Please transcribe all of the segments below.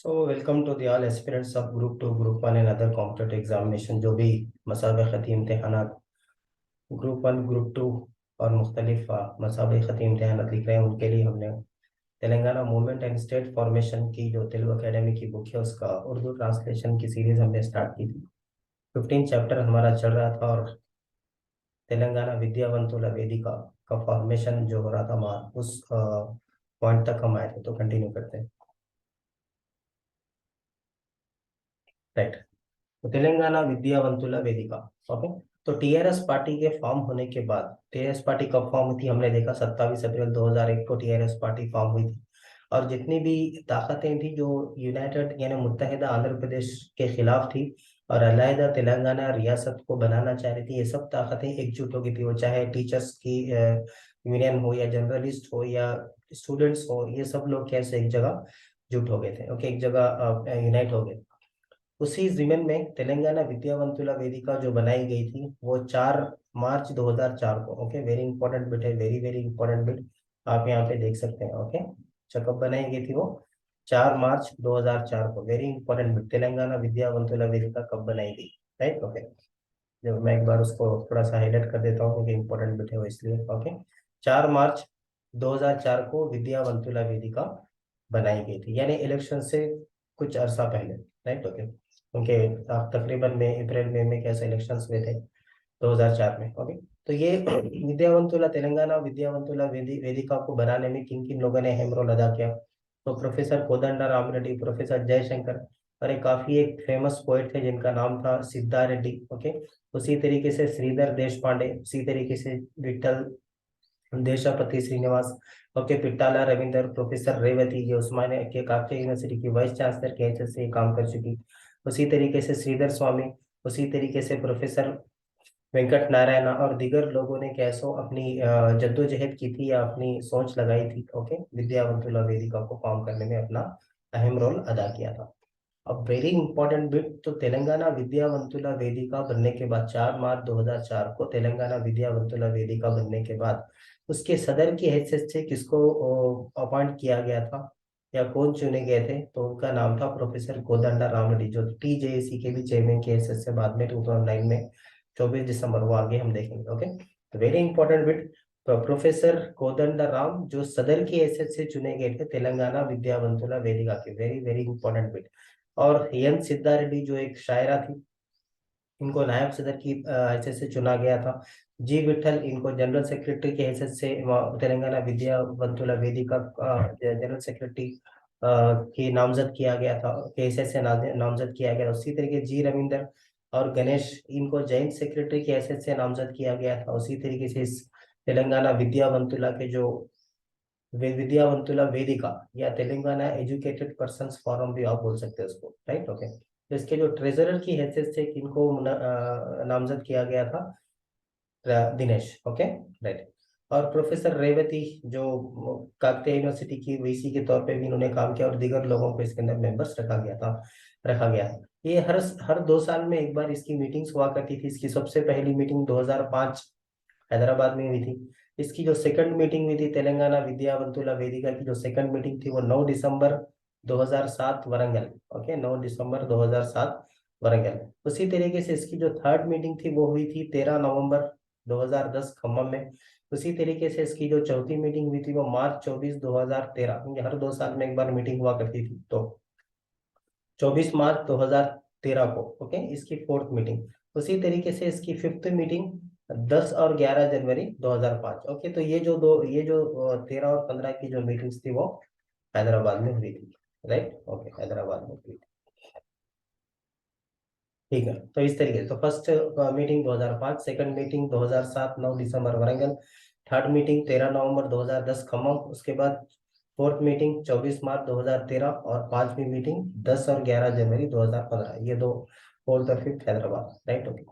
So welcome to the all aspirants of Group 2, Group 1 and other competitive examination जो भी मसाबक़ती इम्तिहानात group 1, group 2 और मुख्तलिफ मसाबक़ती इम्तिहानात लिख रहे हैं उनके लिए हमने Telangana movement and state formation की जो तेलुगु अकेडमी की बुक है उसका उर्दू ट्रांसलेशन की सीरीज हमने स्टार्ट की थी। 15 चैप्टर हमारा चल रहा था और तेलंगाना विद्यावंतुला वेदिका का फॉर्मेशन जो हो रहा था हमारा उस पॉइंट तक हम आए थे, तो कंटिन्यू करते हैं। राइट, तो तेलंगाना विद्यावंतुला वेदिका। ओके, तो टीआरएस पार्टी के फॉर्म होने के बाद, टीआरएस पार्टी कब फॉर्म हुई थी हमने देखा 27 अप्रैल 2001 को टीआरएस पार्टी फॉर्म हुई थी। और जितनी भी ताकतें थी जो यूनाइटेड यानी मुत्तहिदा आंध्र प्रदेश के खिलाफ थी और अलहदा तेलंगाना रियासत को बनाना चाह रही थी, ये सब ताकतें एकजुट हो गई थी। वो चाहे टीचर्स की यूनियन हो या जर्नलिस्ट हो या स्टूडेंट्स हो, ये सब लोग कैसे एक जगह जुट हो गए थे। ओके, एक जगह यूनाइट हो गए। उसी जिमन में तेलंगाना विद्यावंतुला वेदिका जो बनाई गई थी वो 4 मार्च 2004 को। ओके, वेरी इंपॉर्टेंट बिट है, वेरी वेरी इंपॉर्टेंट बिट आप यहाँ पे देख सकते हैं। ओके, कब बनाई गई थी वो? 4 मार्च 2004 को। वेरी इंपॉर्टेंट बिट, तेलंगाना विद्यावंतुला वेदिका कब बनाई गई। Right, okay. जब मैं एक बार उसको थोड़ा सा हाईलाइट कर देता हूँ क्योंकि इंपॉर्टेंट बिट है वो, इसलिए। ओके, 4 मार्च 2004 को विद्यावंतुला वेदिका बनाई गई थी, यानी इलेक्शन से कुछ अरसा पहले। Right, okay. उनके तकरीबन में अप्रैल में कैसे इलेक्शंस हुए थे 2004 में। ओके, तो ये विद्यावंतुला तेलंगाना विद्यावंतुला वेदिका को बनाने में किन किन लोगों ने अहम रोल अदा किया? तो प्रोफेसर कोदंडा राम रेड्डी, प्रोफेसर जयशंकर, और एक फेमस पोएट थे जिनका नाम था सिद्धा रेड्डी। ओके, उसी तरीके से श्रीधर देश पांडे, उसी तरीके से विठल देशापति श्रीनिवास, ओके, पिट्टाला रविंदर, प्रोफेसर रेवती, ये उस्मानिया के काकड़िया यूनिवर्सिटी की वाइस चांसलर के हैसियत से काम कर चुकी। उसी तरीके से श्रीधर स्वामी, उसी तरीके से प्रोफेसर वेंकट नारायण और दीगर लोगों ने कैसो अपनी जद्दोजहद की थी या अपनी सोच लगाई थी। ओके, विद्यावंतुला वेदिका को फॉर्म करने में अपना अहम रोल अदा किया था। अब वेरी इंपॉर्टेंट बिट, तो तेलंगाना विद्यावंतुला वेदिका बनने के बाद 4 मार्च 2004 को तेलंगाना विद्यावंतुला वेदिका बनने के बाद उसके सदर की हैसियत से किसको अपॉइंट किया गया था या कौन चुने गए थे? तो उनका नाम था प्रोफेसर कोदंडा राम रेड्डी, जो टीजेएसी के भी चेयरमैन की हैसियत से बाद में 2009 में 24 दिसंबर, वो आगे हम देखेंगे। ओके, तो very important bit, professor Kodanda Ram जो सदर की हैसियत से चुने गए थे तेलंगाना विद्यावंतुला वेदिका के। Very very important bit. और एन सिद्धा रेड्डी जो एक शायरा थी, इनको नायब सदर की हैसियत से चुना गया था। जी विठल, इनको जनरल सेक्रेटरी की हैसियत से तेलंगाना विद्यावंतुला वेदिका जनरल सेक्रेटरी की नामजद किया गया था, की हैसियत से नामजद किया गया था। उसी तरीके जी रविंदर और गणेश, इनको जॉइंट सेक्रेटरी की हैसियत से नामजद किया गया था। उसी तरीके से इस तेलंगाना विद्यावंतुला के जो विद्यावंतुला वेदिका या तेलंगाना एजुकेटेड पर्संस फोरम भी आप बोल सकते हैं उसको। Right, okay. तो इसके जो ट्रेजरर की हैसियत से किनको नामजद किया गया था? दिनेश। Okay, right. और प्रोफेसर रेवती जो काकतीय यूनिवर्सिटी की वीसी के तौर पे भी इन्होंने काम किया और दीगर लोगों को इसके अंदर मेंबर्स रखा गया। ये हर 2 साल में एक बार इसकी मीटिंग्स हुआ करती थी। इसकी सबसे पहली मीटिंग 2005 हैदराबाद में हुई थी। इसकी जो सेकंड मीटिंग हुई थी तेलंगाना विद्यावंतुला वेदिका की, जो सेकंड मीटिंग थी वो 9 दिसंबर 2007 वरंगल। ओके, 9 दिसंबर 2007 वरंगल। उसी तरीके से इसकी जो थर्ड मीटिंग थी वो हुई थी 13 नवंबर 2010 खम्मम में। उसी तरीके से इसकी जो चौथी मीटिंग हुई थी वो मार्च 24 2013, क्योंकि हर 2 साल में एक बार मीटिंग हुआ करती थी, तो 24 मार्च 2013 को। ओके, इसकी फोर्थ मीटिंग। उसी तरीके से इसकी फिफ्थ मीटिंग 10 और 11 जनवरी 2005। ओके, तो ये जो 13 और 15 की जो मीटिंग्स थी वो हैदराबाद में हुई थी। राइट, ओके, हैदराबाद में हुई थी। ठीक है, तो इस तरीके से तो फर्स्ट मीटिंग 2005, सेकंड मीटिंग 2007 9 दिसंबर वरंगल, थर्ड मीटिंग 13 नवंबर 2010 खम्मम, उसके बाद फोर्थ मीटिंग 24 मार्च 2013 और पांचवी मीटिंग 10 और 11 जनवरी 2015। ये दो, फोर्थ और फिफ्थ हैदराबाद। Right, okay.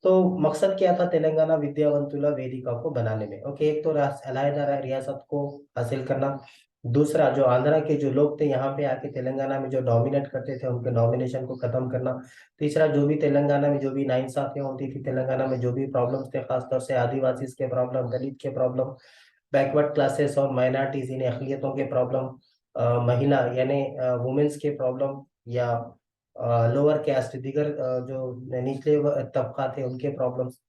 तो मकसद क्या था तेलंगाना विद्यावंतुला वेदिका को बनाने में? ओके, एक तो अलहदा रियासत को हासिल करना, दूसरा जो आंध्रा के जो लोग थे यहाँ पे आके तेलंगाना में जो डोमिनेट करते थे उनके डोमिनेशन को खत्म करना, तीसरा जो भी तेलंगाना में जो भी नाइंसाफियां होती थी, तेलंगाना में जो भी प्रॉब्लम्स थे, खासतौर से आदिवासी के प्रॉब्लम, दलित के प्रॉब्लम, बैकवर्ड क्लासेस और माइनॉरिटीज इन अकलियतों के प्रॉब्लम, महिला यानी वुमेन्स के प्रॉब्लम या लोअर कास्ट दीगर जो निचले तबका थे उनके प्रॉब्लम्स,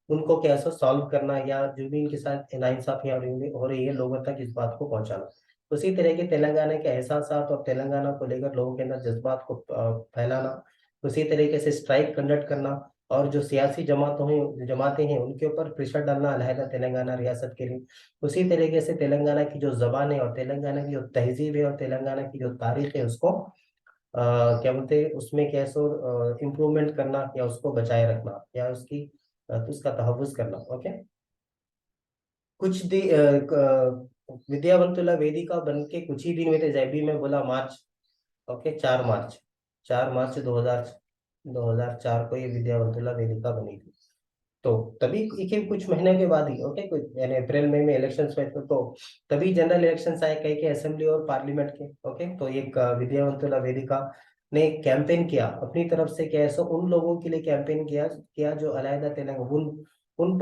उनको कैसे सॉल्व करना या जो भी इनके साथ नाइंसाफी हो रही है लोगों तक इस बात को पहुंचाना। उसी तरह के तेलंगाना के एहसास और तेलंगाना को लेकर लोगों के अंदर जज्बात को फैलाना, उसी तरीके से स्ट्राइक कंडक्ट करना और जो सियासी जमातें हैं उनके ऊपर प्रेशर डालना अलहदा तेलंगाना रियासत के लिए। उसी तरीके से तेलंगाना की जो जबान है और तेलंगाना की जो तहजीब है और तेलंगाना की जो तारीख है उसको क्या बोलते हैं उसमें कैसे इम्प्रूवमेंट करना या उसको बचाए रखना या उसका तहफ़्फ़ुज़ करना। ओके, कुछ विद्यावंतुला वेदिका बन के कुछ ही दिन हुए थे, जब भी मैं बोला मार्च। ओके, 4 मार्च, 4 मार्च 2004 को ये विद्यावंतुला वेदिका बनी थी। तो तभी के कुछ महीने के बाद ही, ओके, कुछ यानी अप्रैल मई में इलेक्शंस हुए थे, तो तभी जनरल इलेक्शंस आए कई के असेंबली और पार्लियामेंट के। ओके, तो एक विद्यावंतुला वेदिका ने कैंपेन किया अपनी तरफ से, कैसे उन लोगों के लिए कैंपेन किया जो अलहदा तेलंगाना उन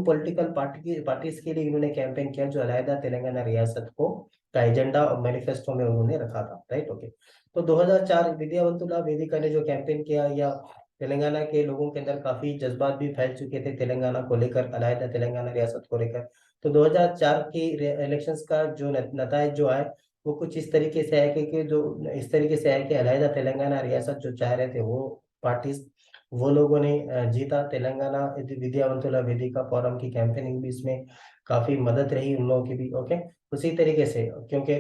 पॉलिटिकल पार्टीज के लिए इन्होंने कैंपेन किया जो अलहदा तेलंगाना रियासत को का एजेंडा और मैनिफेस्टो में उन्होंने रखा था। Right, okay. तो 2004 विद्यावंतुला वेदिका ने जो कैंपेन किया, या तेलंगाना के लोगों के अंदर काफी जज्बात भी फैल चुके थे तेलंगाना को लेकर, अलहदा तेलंगाना रियासत को लेकर। तो 2004 की इलेक्शंस का जो नतायज जो आए वो कुछ इस तरीके से है कि जो इस तरीके से है कि अलहदा तेलंगाना रियासत जो चाह रहे थे वो पार्टीज, वो लोगों ने जीता। तेलंगाना विद्यावंतुला वेदिका फोरम की कैंपेनिंग भी इसमें काफी मदद रही उन लोगों की भी। ओके, उसी तरीके से क्योंकि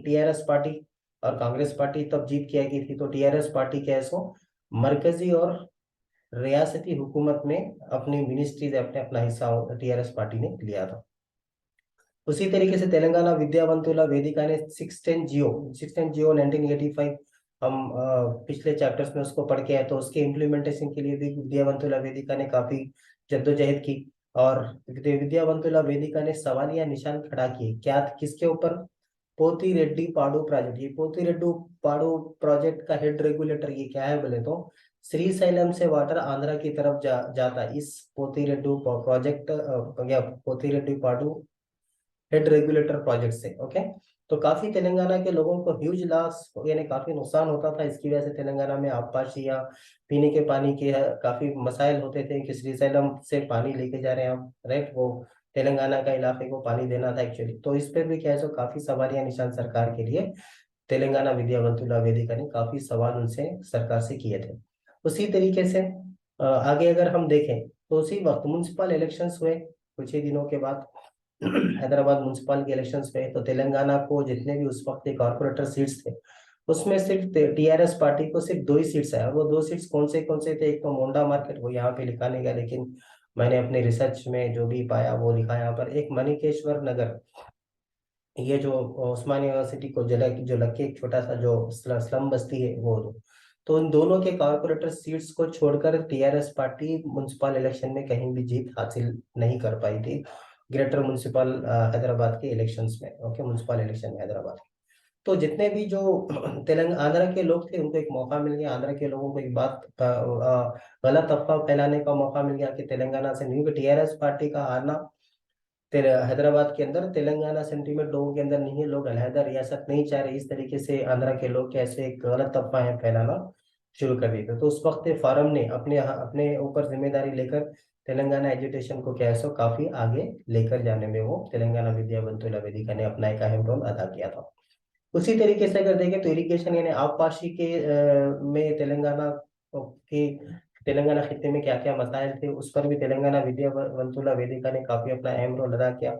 टीआरएस पार्टी और कांग्रेस पार्टी तब जीत के आई की थी, तो टीआरएस पार्टी के ऐसो मरकजी और रियासती हुकूमत में अपनी मिनिस्ट्रीज अपने अपना हिस्सा टीआरएस पार्टी ने लिया था। उसी तरीके से तेलंगाना विद्यावंतुला वेदिका ने 610 जियो 1985, हम पिछले चैप्टर्स में उसको पढ़ के आए, तो उसके इम्प्लीमेंटेशन के लिए भी विद्यावंतुला वेदिका ने काफी जद्दोजहद की। और विद्यावंतुला वेदिका ने सवालिया निशान खड़ा किए, क्या किसके ऊपर? पोती रेड्डी पाडू प्रोजेक्ट। ये पोती रेड्डी पाडू प्रोजेक्ट का हेड रेगुलेटर ये क्या है बोले तो श्रीशैलम से वाटर आंध्रा की तरफ जाता है। इस पोती रेड्डी प्रोजेक्ट या पोती रेड्डी पाडू हेड रेगुलेटर प्रोजेक्ट से। ओके, तो काफी तेलंगाना के लोगों को ह्यूज लॉस यानी काफी नुकसान होता था। इसकी वजह से तेलंगाना में आबपाशी या पीने के पानी के काफी मसाइल होते थे कि श्रीशैलम से पानी लेके जा रहे हैं हम, राइट, वो तेलंगाना का इलाके को पानी देना था एक्चुअली। तो इस पर भी क्या है सो काफी सवालिया निशान सरकार के लिए तेलंगाना विद्यावंतुला वेदिका ने काफी सवाल उनसे सरकार से किए थे। उसी तरीके से आगे अगर हम देखें तो उसी वक्त म्युनिसिपल इलेक्शंस हुए कुछ ही दिनों के बाद। हैदराबाद म्युनिसिपल के इलेक्शंस में तो तेलंगाना को जितने भी उस वक्त के कॉर्पोरेटर सीट्स थे उसमें सिर्फ टीआरएस पार्टी को सिर्फ 2 ही सीट्स आया। वो 2 सीट्स कौन से थे? एक तो मोंडा मार्केट, वो यहाँ पे लिखा नहीं गया, लेकिन मैंने अपने रिसर्च में जो भी पाया वो लिखा यहाँ पर। एक मणिकेश्वर नगर, ये जो उस्मान यूनिवर्सिटी को जो लग के एक छोटा सा जो स्लम बस्ती है वो दो। तो उन दोनों के कॉर्पोरेटर सीट्स को छोड़कर टीआरएस पार्टी म्युनिसिपल इलेक्शन में कहीं भी जीत हासिल नहीं कर पाई थी ग्रेटर म्युनिसिपल हैदराबाद के इलेक्शंस में। ओके, म्युनिसिपल इलेक्शन में हैदराबाद। तो जितने भी जो तेलंगाना आंध्र के लोग थे उनको एक मौका मिल गया, आंध्र के लोगों को एक बात गलत अफवाह फैलाने का मौका मिल गया कि तेलंगाना से नहीं, टीआरएस पार्टी का आना हैदराबाद के अंदर तेलंगाना सेंटीमेंट लोगों के अंदर नहीं है, लोग अलहदा रियासत नहीं चाह रहे, इस तरीके से आंध्रा के लोग कैसे एक गलत अफवाहें फैलाना शुरू कर दी थी। तो उस वक्त फारम ने अपने अपने ऊपर जिम्मेदारी लेकर तेलंगाना एजुकेशन को क्या है सो काफी आगे लेकर जाने में वो तेलंगाना विद्यावंतुला वेदिका ने अपना एक अहम रोल अदा किया था। उसी तरीके से अगर देखें तो इरिगेशन यानी आबपाशी के में तेलंगाना खित्ते में क्या क्या मसाइल थे उस पर भी तेलंगाना विद्यावंतुला वेदिका ने काफी अपना अहम रोल अदा किया।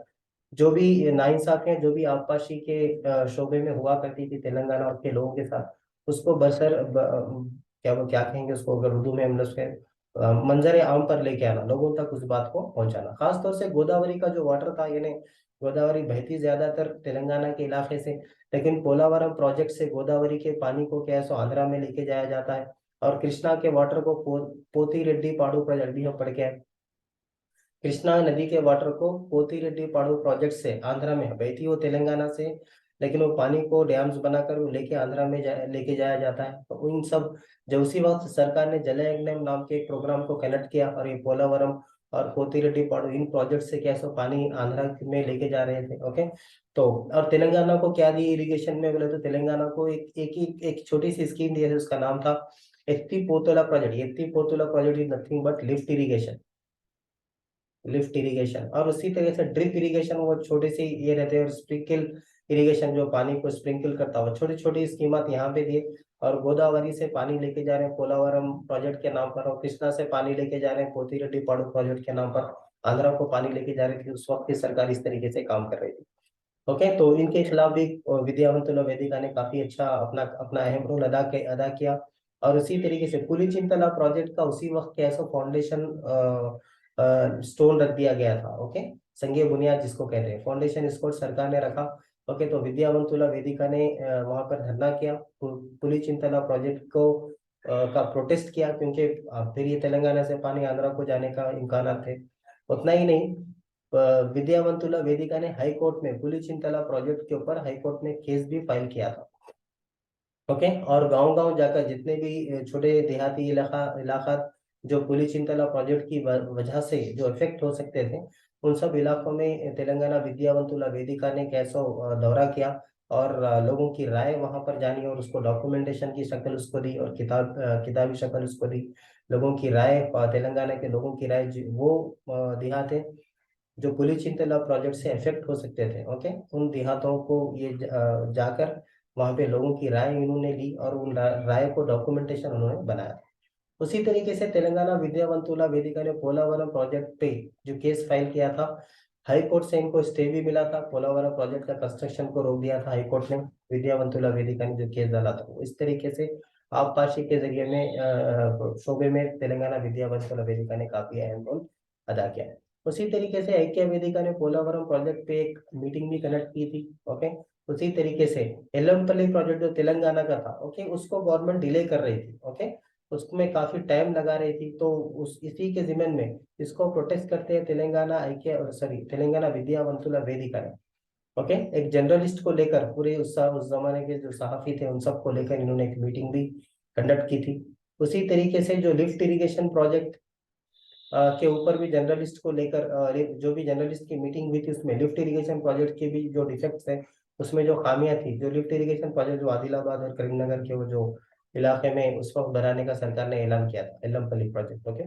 जो भी नाइंसाफियां जो भी आबपाशी के शोबे में हुआ करती थी तेलंगाना और के लोगों के साथ, उसको क्या वो क्या कहेंगे उसको, अगर उर्दू में हम लोग उसके मंजर आम पर लेके आना, लोगों तक उस बात को पहुंचाना। खासतौर से गोदावरी का जो वाटर था, यानी गोदावरी बहती ज्यादातर तेलंगाना के इलाके से, लेकिन पोलावरम प्रोजेक्ट से गोदावरी के पानी को क्या है सो आंध्रा में लेके जाया जाता है। और कृष्णा के वाटर को पोती रेड्डी पाड़ू प्रोजेक्ट भी हम पढ़ के आए। कृष्णा नदी के वाटर को पोती रेड्डी पाड़ू प्रोजेक्ट से आंध्रा में बहती हो तेलंगाना से, लेकिन वो पानी को डैम्स बनाकर वो लेके आंध्रा में लेके जाया जाता है। तो उन सब जब उसी वक्त सरकार ने जल यज्ञम नाम के एक प्रोग्राम को कनेक्ट किया और ये पोलावरम और पोतिरेड्डीपाड़ु, इन प्रोजेक्ट से कैसे पानी आंध्रा में लेके जा रहे थे। ओके, तो और तेलंगाना को क्या दी इरिगेशन में बोले तो तेलंगाना को एक छोटी सी स्कीम दी थी, उसका नाम था Etti Potola project. Etti Potola project is nothing but lift irrigation, lift irrigation. और उसी तरह से ड्रिप इरिगेशन, वो छोटे से ये रहते हैं, और स्प्रिंकल इरिगेशन जो पानी को स्प्रिंकल करता हुआ, छोटी छोटी स्कीमत यहाँ पे दिए। और गोदावरी से पानी लेके जा रहे हैं पोलावरम प्रोजेक्ट के नाम पर, और कृष्णा से पानी लेके जा रहे हैं पोतिरेड्डीपाड़ु प्रोजेक्ट के नाम पर, आंध्रा को पानी लेके जा रही थी। उस वक्त की सरकार इस तरीके से काम कर रही थी। ओके, तो इनके खिलाफ भी विद्यावंतुला वेदिका ने काफी अच्छा अपना अपना अहम रोल अदा किया। और उसी तरीके से पुलिचिंतला प्रोजेक्ट का उसी वक्त कैसो फाउंडेशन स्टोन रख दिया गया था। ओके, संघीय बुनियाद जिसको कहते हैं, फाउंडेशन स्टोन सरकार ने रखा। ओके, तो विद्यावंतुला वेदिका ने वहां पर धरना किया, पुलिचिंतला प्रोजेक्ट को का प्रोटेस्ट किया, क्योंकि फिर ये तेलंगाना से पानी आंध्रा को जाने का इम्कान थे। उतना ही नहीं, विद्यावंतुला वेदिका ने हाई कोर्ट में पुलिचिंतला प्रोजेक्ट के ऊपर हाई कोर्ट में केस भी फाइल किया था। ओके, और गांव गांव जाकर जितने भी छोटे देहाती इलाका जो पुलिचिंतला प्रोजेक्ट की वजह से जो इफेक्ट हो सकते थे, उन सब इलाकों में तेलंगाना विद्यावंतुला वेदिका ने कैसो दौरा किया, और लोगों की राय वहां पर जानी, और उसको डॉक्यूमेंटेशन की शक्ल उसको दी, और किताबी शक्ल उसको दी। लोगों की राय, तेलंगाना के लोगों की राय, वो देहात है जो पुलिचिंतला प्रोजेक्ट से इफेक्ट हो सकते थे। ओके, उन देहातों को ये जाकर वहां पे लोगों की राय इन्होंने ली, और उन राय को डॉक्यूमेंटेशन उन्होंने बनाया। उसी तरीके से तेलंगाना विद्यावंतुला वेदिका ने पोलावरम प्रोजेक्ट पे जो केस फाइल किया था, हाई कोर्ट से इनको स्टे भी मिला था। पोलावरम प्रोजेक्ट का कंस्ट्रक्शन को रोक दिया था हाई कोर्ट ने, विद्यावंतुला वेदिका ने जो केस डाला था। इस तरीके से आबपाशी के जरिए में शोबे में तेलंगाना विद्यावंतुला वेदिका ने काफी अहम रोल अदा किया है। उसी तरीके से ऐक्य वेदिका ने पोलावरम प्रोजेक्ट पे एक मीटिंग भी कनेक्ट की थी। ओके, उसी तरीके से एल्लमपल्ली प्रोजेक्ट जो तेलंगाना का था, ओके, उसको गवर्नमेंट डिले कर रही थी। ओके, उसमें काफी टाइम लगा रही थी, तो उस इसी के जिम्मन में इसको प्रोटेस्ट करते हैं तेलंगाना ऐक्य, सॉरी, तेलंगाना विद्यावंतुला वेदिका ने। ओके, एक जर्नलिस्ट को लेकर, पूरे उस जमाने के जो सहाफी थे उन सबको लेकर इन्होंने एक मीटिंग भी कंडक्ट की थी। उसी तरीके से जो लिफ्ट इरिगेशन प्रोजेक्ट के ऊपर भी जर्नलिस्ट को लेकर जो भी जर्नलिस्ट की मीटिंग हुई थी, उसमें लिफ्ट इरिगेशन प्रोजेक्ट के भी जो डिफेक्ट्स है, उसमें जो खामियां थी, जो लिफ्ट इरिगेशन प्रोजेक्ट जो आदिलाबाद और करीमनगर के वो जो इलाके में उस वक्त बनाने का सरकार ने ऐलान किया था, एल्लमपल्ली प्रोजेक्ट। ओके,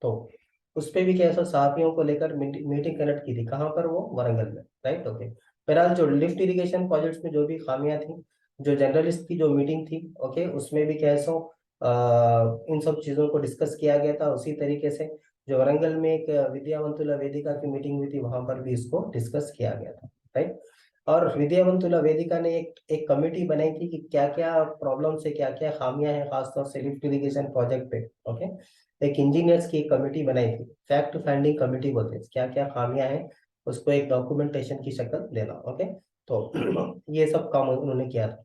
तो उस पे भी कैसा सहाफियों को लेकर मीटिंग कनेक्ट की थी, कहाँ पर, वो वरंगल में। Right, okay. फिलहाल जो लिफ्ट इरिगेशन प्रोजेक्ट्स में जो भी खामियां थी, जो जर्नलिस्ट की जो मीटिंग थी, ओके, उसमें भी कैसो इन सब चीजों को डिस्कस किया गया था। उसी तरीके से जो वरंगल में एक विद्यावंतुला वेदिका की मीटिंग हुई थी, वहां पर भी इसको डिस्कस किया गया था। राइट, और विद्यावंतुला वेदिका ने एक कमेटी बनाई थी कि क्या क्या प्रॉब्लम्स है, क्या क्या खामियां हैं, खासतौर से लिफ्ट इरिगेशन प्रोजेक्ट पे। ओके, एक इंजीनियर्स की एक कमेटी बनाई थी, फैक्ट फाइंडिंग कमेटी बोलते हैं, क्या क्या खामियां हैं उसको एक डॉक्यूमेंटेशन की शक्ल देना। ओके, तो ये सब काम उन्होंने किया था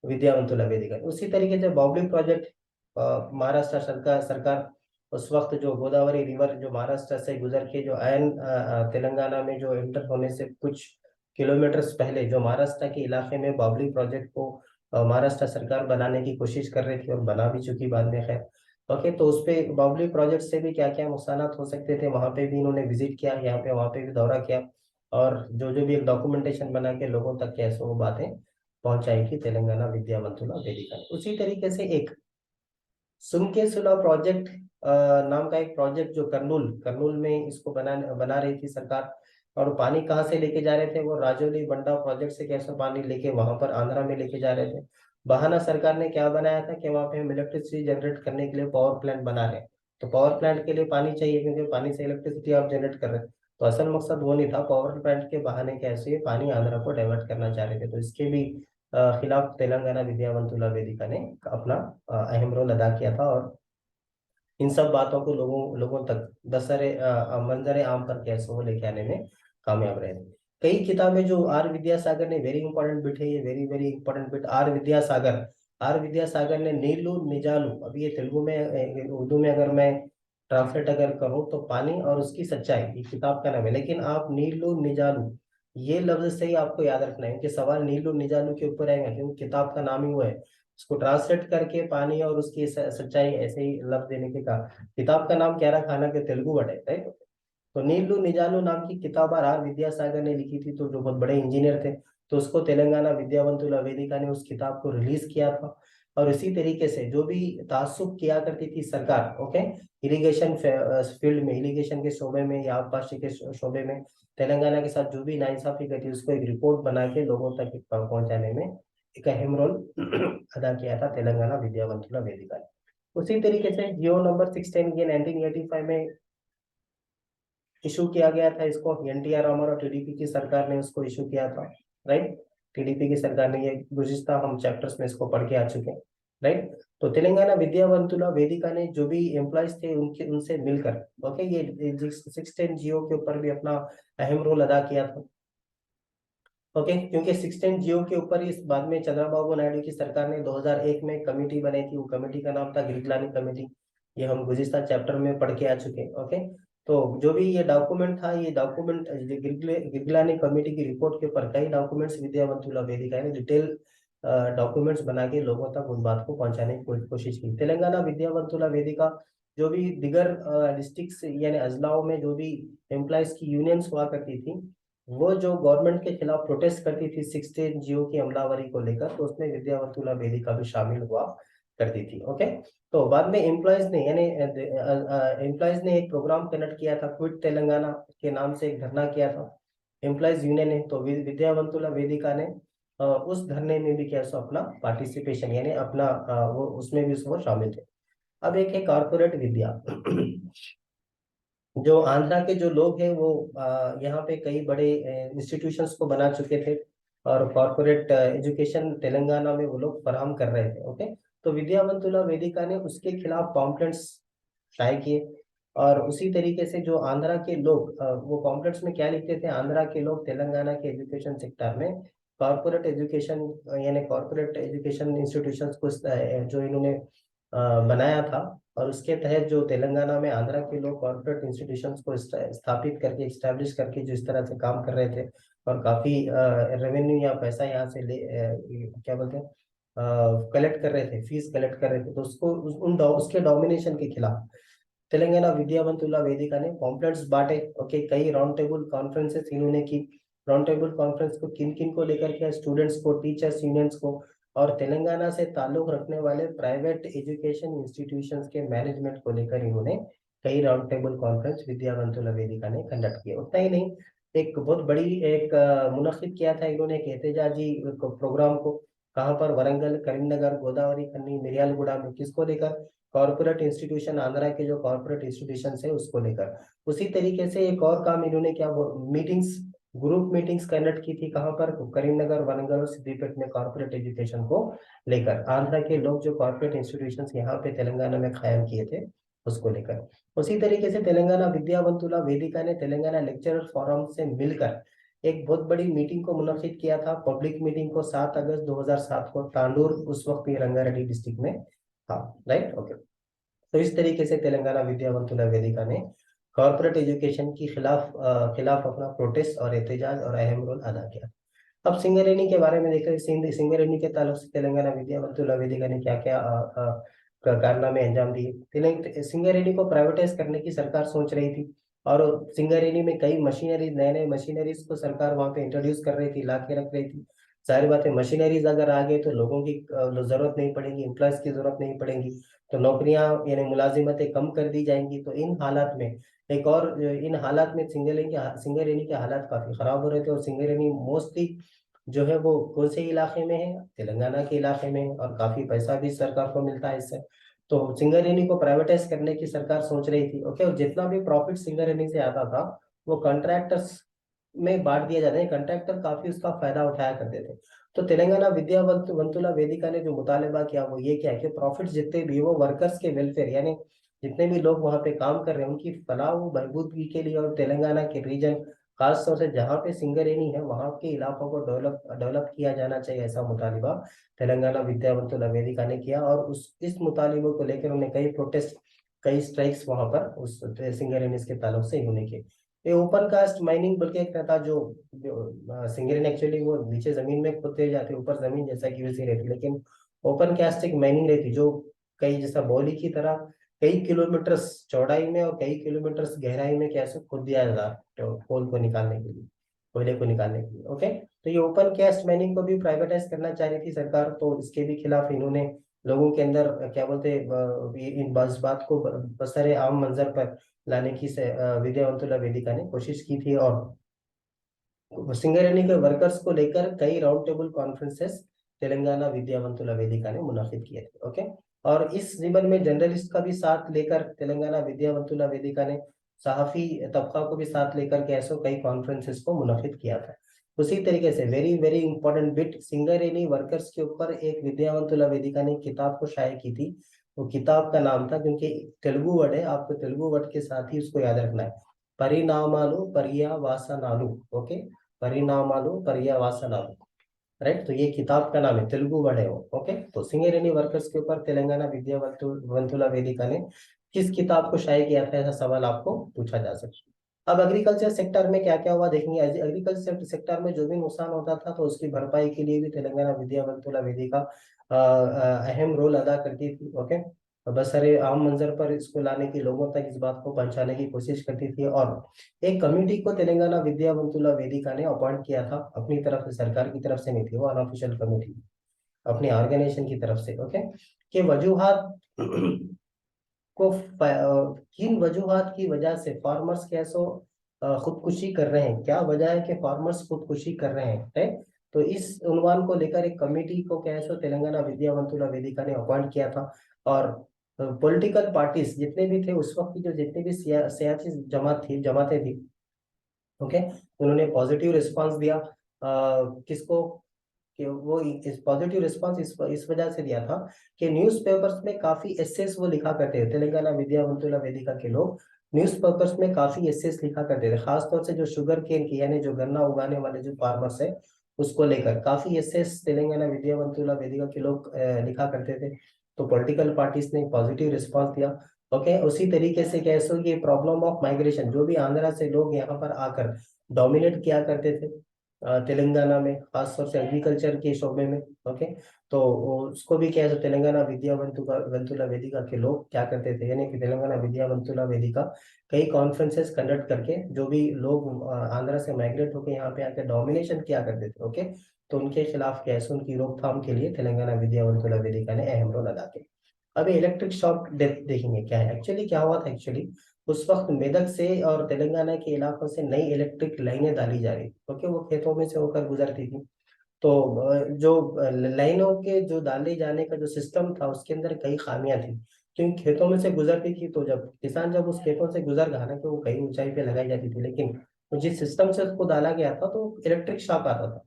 विद्यावंतुला वेदिका। उसी तरीके से बावली प्रोजेक्ट, महाराष्ट्र सरकार उस वक्त जो गोदावरी रिवर जो महाराष्ट्र से गुजर के जो आयन तेलंगाना में जो एंटर होने से कुछ किलोमीटर्स पहले जो महाराष्ट्र के इलाके में बावली प्रोजेक्ट को महाराष्ट्र सरकार बनाने की कोशिश कर रही थी, और बना भी चुकी बाद में, खैर। ओके, तो उस पे बावली प्रोजेक्ट से भी क्या क्या नुकसान हो सकते थे, वहां पे भी इन्होंने विजिट किया, यहाँ पे वहां पे भी दौरा किया, और जो जो भी एक डॉक्यूमेंटेशन बना के लोगों तक कैसे वो बातें पहुंचाई थी तेलंगाना विद्यावंतुला वेदिका ने। उसी तरीके से एक सुनकेसुला प्रोजेक्ट नाम का एक प्रोजेक्ट जो कर्नूल कर्नूल में इसको बना रही थी सरकार, और पानी कहाँ से लेके जा रहे थे, वो राजौली बंडा प्रोजेक्ट से कैसे पानी लेके वहां पर आंध्रा में लेके जा रहे थे। बहाना सरकार ने क्या बनाया था कि वहां पे हम इलेक्ट्रिसिटी जनरेट करने के लिए पावर प्लांट बना रहे हैं, तो पावर प्लांट के लिए पानी चाहिए, क्योंकि पानी से इलेक्ट्रिसिटी आप जनरेट कर रहे हैं। तो असल मकसद वो नहीं था, पावर प्लांट के बहाने कैसे ये पानी आंध्रा को डाइवर्ट करना चाह रहे थे। तो इसके भी खिलाफ तेलंगाना विद्यावंतुला वेदिका ने अपना अहम रोल अदा किया था, और इन सब बातों को लोगों लोगों तक मंजर आम पर कैसे वो लेके आने में कामयाब रहे थे। कई किताबें जो आर विद्यासागर ने, वेरी इंपॉर्टेंट बिट है ये, very very important bit, R Vidyasagar ने नीलू निजालू, अभी ये तेलुगु में उर्दू में अगर मैं ट्रांसलेट अगर करूँ तो पानी और उसकी सच्चाई, ये किताब का नाम है। लेकिन आप नीलू निजालू ये लफ्ज से ही आपको याद रखना है, क्योंकि सवाल नीलू निजालू के ऊपर आएगा, क्योंकि किताब का नाम ही वो है। इसको ट्रांसलेट करके पानी और उसकी सच्चाई ऐसे ही लफ्ज देने के कहा। किताब का नाम क्या रखा ना, कि तेलुगु वर्ड है, राइट। तो नीलू निजालू नाम की किताब आर विद्यासागर ने लिखी थी, तो जो बहुत बड़े इंजीनियर थे, तो उसको तेलंगाना विद्यावंतुला वेदिका ने उस किताब को रिलीज किया था। और इसी तरीके से जो भी तासुब किया करती थी सरकार, ओके, इरिगेशन फील्ड में, इरिगेशन के शोबे में या आबपाशी के शोबे में तेलंगाना के साथ जो भी नाइंसाफी करती, उसको एक रिपोर्ट बना के लोगों तक पहुंचाने में एक अहम रोल अदा किया था तेलंगाना विद्यावंतुला वेदिका ने। उसी तरीके से जियो नंबर 16 ये 1985 में इशू किया गया था। इसको एनटीआर रामाराव और टीडीपी की सरकार ने उसको इशू किया था, राइट। टीडीपी की सरकार ने, ये गुज़िश्ता हम चैप्टर्स में इसको पढ़ के आ चुके हैं, राइट। तो तेलंगाना विद्यावंतुला वेदिका ने जो भी एम्प्लॉयज थे उनके उनसे मिलकर, ओके, ये 16 जियो के ऊपर भी अपना अहम रोल अदा किया था, ओके। क्योंकि 16 जियो के ऊपर इस बाद में चंद्रबाबू नायडू की सरकार ने 2001 में कमेटी बनाई थी। वो कमेटी का नाम था गिरगिलानी कमेटी। ये हम गुज़िश्ता चैप्टर में पढ़ के आ चुके हैं, ओके। तो जो भी ये डॉक्यूमेंट था, ये डॉक्यूमेंट गिरगिलानी कमेटी की रिपोर्ट के ऊपर कई डॉक्यूमेंट्स विद्यावंतुला वेदिका ने डिटेल डॉक्यूमेंट्स बना के लोगों तक उन बात को पहुंचाने की कोशिश की। तेलंगाना विद्यावंतुला वेदिका जो भी दिगर डिस्ट्रिक्ट यानी अजलाओं में जो भी एम्प्लॉयज की यूनियंस हुआ करती थी, वो जो गवर्नमेंट के खिलाफ प्रोटेस्ट करती थी 16 जियो की अमलावरी को लेकर, तो उसमें विद्यावंतुला वेदिका भी शामिल हुआ करती थी, ओके। तो बाद में एम्प्लॉयज ने, यानी एम्प्लॉयज ने एक प्रोग्राम कंडक्ट किया था, क्विट तेलंगाना के नाम से एक धरना किया था एम्प्लॉयज यूनियन ने। तो विद्यावंतुला वेदिका ने उस धरने में भी क्या सो अपना पार्टिसिपेशन, यानी अपना वो उसमें भी वो शामिल थे। अब एक है कॉर्पोरेट विद्या। जो आंध्रा के जो लोग हैं वो यहाँ पे कई बड़े इंस्टीट्यूशंस को बना चुके थे, और कॉर्पोरेट एजुकेशन तेलंगाना में वो लोग फराहम कर रहे थे, ओके। तो विद्यावंतुला वेदिका ने उसके खिलाफ पॉम्पलेट्स शाये किए। और उसी तरीके से जो आंध्रा के लोग वो पॉम्पलेट्स में क्या लिखते थे, आंध्रा के लोग तेलंगाना के एजुकेशन सेक्टर में कॉर्पोरेट एजुकेशन, यानी कॉर्पोरेट एजुकेशन इंस्टीट्यूशंस को जो इन्होंने बनाया था, और उसके तहत जो तेलंगाना में आंध्रा के लोग कॉर्पोरेट इंस्टीट्यूशंस को स्थापित करके, एस्टेब्लिश करके जो इस तरह से काम कर रहे थे, और काफी रेवेन्यू या पैसा यहाँ से क्या बोलते हैं, कलेक्ट कर रहे थे, फीस कलेक्ट कर रहे थे, तो उसको उसके डोमिनेशन के खिलाफ तेलंगाना विद्यावंतुला वेदिका ने पॉम्पलेट्स बांटे, ओके। कई राउंड टेबल कॉन्फ्रेंसेस इन्होंने की। राउंड टेबल कॉन्फ्रेंस को किन किन को लेकर किया, स्टूडेंट्स को, टीचर्स यूनियंस को, और तेलंगाना से ताल्लुक रखने वाले प्राइवेट एजुकेशन इंस्टीट्यूशंस के मैनेजमेंट को लेकर इन्होंने कई राउंड टेबल कॉन्फ्रेंस विद्यावंतुला वेदिका ने कंडक्ट किया। उतना ही नहीं, एक बहुत बड़ी एक मुनक्किद किया था इन्होंने एक एहतजाजी प्रोग्राम को। कहाँ पर, वरंगल, करीमनगर, गोदावरी खन्नी, मिर्यालगुड़ा में, किसको लेकर, कॉर्पोरेट इंस्टीट्यूशन, आंध्रा के जो कॉर्पोरेट इंस्टीट्यूशन है उसको लेकर। उसी तरीके से एक और काम इन्होंने क्या, मीटिंग्स, ग्रुप मीटिंग्स कंडक्ट की थी। कहाँ पर, करीमनगर, वरंगल और सिद्दीपेट में, कॉर्पोरेट एजुकेशन को लेकर। आंध्रा के लोग जो कॉर्पोरेट इंस्टीट्यूशन यहाँ पे तेलंगाना में कायम किए थे, उसको लेकर। उसी तरीके से तेलंगाना विद्यावंतुला वेदिका ने तेलंगाना लेक्चरर फोरम से मिलकर एक बहुत बड़ी मीटिंग को मुनक्किद किया था, पब्लिक मीटिंग को 7 अगस्त 2007 को तांडूर, उस वक्त ये रंगारेड्डी डिस्ट्रिक्ट में था, राइट, ओके। तो इस तरीके से तेलंगाना विद्यावंतुला वेदिका ने कॉर्पोरेट एजुकेशन की खिलाफ अपना प्रोटेस्ट और एहतजाज और अहम रोल अदा किया। अब सिंगरेनी के बारे में देखें। सिंगरेनी के ताल्लुक से तेलंगाना विद्यावंतुला वेदिका ने क्या क्या कारनामे अंजाम दिए। सिंगरेनी को प्राइवेटाइज करने की सरकार सोच रही थी, और सिंगरेनी में कई मशीनरी, नए नए मशीनरीज को सरकार वहां पे इंट्रोड्यूस कर रही थी, ला के रख रही थी। जाहिर बात है, मशीनरीज अगर आ गए तो लोगों की जरूरत नहीं पड़ेगी, एम्प्लॉयज की जरूरत नहीं पड़ेगी, तो नौकरियां यानी मुलाजिमतें कम कर दी जाएंगी। तो इन हालात में एक और इन हालात में सिंगरेनी के हालात काफी खराब हो रहे थे। और सिंगरेनी मोस्टली जो है वो कौन से इलाके में है, तेलंगाना के इलाके में है, और काफी पैसा भी सरकार को मिलता है इससे। तो सिंगरेनी को प्राइवेटाइज करने की सरकार सोच रही थी, ओके। और जितना भी प्रॉफिट सिंगरेनी से आता था वो कॉन्ट्रैक्टर्स में बांट दिया जाता है। कॉन्ट्रैक्टर काफी उसका फायदा उठाया करते थे। तो तेलंगाना विद्यावंतुला वेदिका ने जो मुतालबा किया वो ये किया कि प्रॉफिट जितने भी वो वर्कर्स के वेलफेयर, यानी जितने भी लोग वहां पे काम कर रहे हैं उनकी फलाह व बहबूदगी के लिए, और तेलंगाना के रीजन, खास तौर से जहाँ पे सिंगरेनी है वहाँ के इलाकों को डेवलप डेवलप किया जाना चाहिए, ऐसा मुतालिबा तेलंगाना विद्यावंतुला वेदिका ने किया। और उस इस मुतालिबे को लेकर उन्होंने कई प्रोटेस्ट, कई स्ट्राइक्स वहां पर उस सिंगरेनी के ताल्लुक से इन्होंने किए। ये ओपन कास्ट माइनिंग बल्कि एक रहता, जो सिंगरेन एक्चुअली वो नीचे जमीन में खोदते जाते, ऊपर जमीन जैसा की वैसी रहती, लेकिन ओपन कास्ट एक माइनिंग रहती जो कई जैसा बॉली की तरह कई किलोमीटर चौड़ाई में और कई किलोमीटर गहराई में कैसे खोद दिया जाता तो कोल को निकालने के लिए, कोयले को निकालने के लिए। ओके, तो ये ओपन कास्ट माइनिंग को भी प्राइवेटाइज करना चाह रही थी सरकार, तो इसके भी खिलाफ इन्होंने लोगों के अंदर क्या बोलते हैं इन इस बात को बसरे आम मंजर पर लाने की विद्यावंतुला वेदिका ने कोशिश की थी। और सिंगरेणी के वर्कर्स को लेकर कई राउंड टेबल कॉन्फ्रेंसेस तेलंगाना विद्यावंतुला वेदिका ने मुनाफिद किए थे। ओके, और इस जीवन में जर्नलिस्ट का भी साथ लेकर तेलंगाना विद्यावंतुला वेदिका ने सहाफी तबका को भी साथ लेकर के ऐसे कई कॉन्फ्रेंसेस को मुनाफिद किया था। उसी तरीके से very very important bit, Singareni workers के ऊपर एक विद्यावंतुला वेदिका ने किताब को शाये की थी। वो किताब का नाम था, क्योंकि तेलुगु वर्ड है, आपको तेलुगु वर्ड के साथ ही उसको याद रखना है, परिणामालु पर्यावासनालु। Okay, परिणामालु पर्यावासनालु, right. तो ये किताब का नाम है, तेलुगु वर्ड है वो। ओके, तो सिंगरेणी वर्कर्स के ऊपर तेलंगाना विद्यावंतुला वेदिका ने किस किताब को शाये किया था, ऐसा सवाल आपको पूछा जा सकता है। अब एग्रीकल्चर सेक्टर में क्या क्या हुआ देखेंगे। एग्रीकल्चर सेक्टर में जो भी नुकसान होता था तो उसकी भरपाई के लिए भी तेलंगाना विद्यावंतुला वेदिका अहम रोल अदा करती थी। ओके, बसरे आम मंजर पर इसको लाने की, लोगों तक इस बात को पहुंचाने की कोशिश करती थी। और एक कमेटी को तेलंगाना विद्यावंतुला वेदिका ने अपॉइंट किया था अपनी तरफ से, सरकार की तरफ से नहीं थी वो, अनऑफिशियल कमेटी अपनी ऑर्गेनाइजेशन की तरफ से। ओके, के वजूहात को किन वजूहात की वजह से फार्मर्स कैसो खुदकुशी कर रहे हैं, क्या वजह है कि फार्मर्स खुदकुशी कर रहे हैं, है? तो इस उन्वान को लेकर एक कमेटी को कैसो तेलंगाना विद्यावंतुला वेदिका ने अपॉइंट किया था। और पॉलिटिकल पार्टीज जितने भी थे उस वक्त की, जो जितने भी सियासी जमातें थी, ओके, उन्होंने पॉजिटिव रिस्पांस दिया। किसको, कि वो इस पॉजिटिव रिस्पांस इस वजह से दिया था कि न्यूज़पेपर्स में काफी एसेस वो लिखा करते थे, तेलंगाना विद्यावंतुला वेदिका के लोग न्यूज़पेपर्स में काफी एसेस लिखा करते थे, खासतौर से जो शुगर केन की यानी जो गन्ना उगाने वाले जो फार्मर्स है उसको लेकर काफी एसेस तेलंगाना विद्यावंतुला वेदिका के लोग लिखा करते थे। तो पॉलिटिकल पार्टीज ने पॉजिटिव रिस्पॉन्स दिया। ओके, उसी तरीके से कैसे ये प्रॉब्लम ऑफ माइग्रेशन, जो भी आंध्रा से लोग यहाँ पर आकर डोमिनेट किया करते थे तेलंगाना में, खासतौर से एग्रीकल्चर के शोबे में। ओके, तो उसको भी क्या है, तेलंगाना विद्यावंतुला वेदिका के लोग क्या करते थे, यानी कि तेलंगाना विद्यावंतुला वेदिका कई कॉन्फ्रेंसेस कंडक्ट करके जो भी लोग आंध्रा से माइग्रेट होकर यहाँ पे आके डोमिनेशन किया करते थे, ओके, तो उनके खिलाफ क्या है, उनकी रोकथाम के लिए तेलंगाना विद्यावंतुला वेदिका ने अहम रोल अदा किया। अभी इलेक्ट्रिक शॉक डेथ देखेंगे क्या है एक्चुअली, क्या हुआ था एक्चुअली। उस वक्त मेदक से और तेलंगाना के इलाकों से नई इलेक्ट्रिक लाइनें डाली जा रही थी, क्योंकि वो खेतों में से होकर गुजरती थी। तो जो लाइनों के जो डाले जाने का जो सिस्टम था उसके अंदर कई खामियां थी, क्योंकि खेतों में से गुजरती थी। तो जब किसान जब उस खेतों से गुजर गया ना, कि वो कई ऊंचाई पे लगाई जाती थी, लेकिन जिस सिस्टम से उसको डाला गया था तो इलेक्ट्रिक शॉक आता था।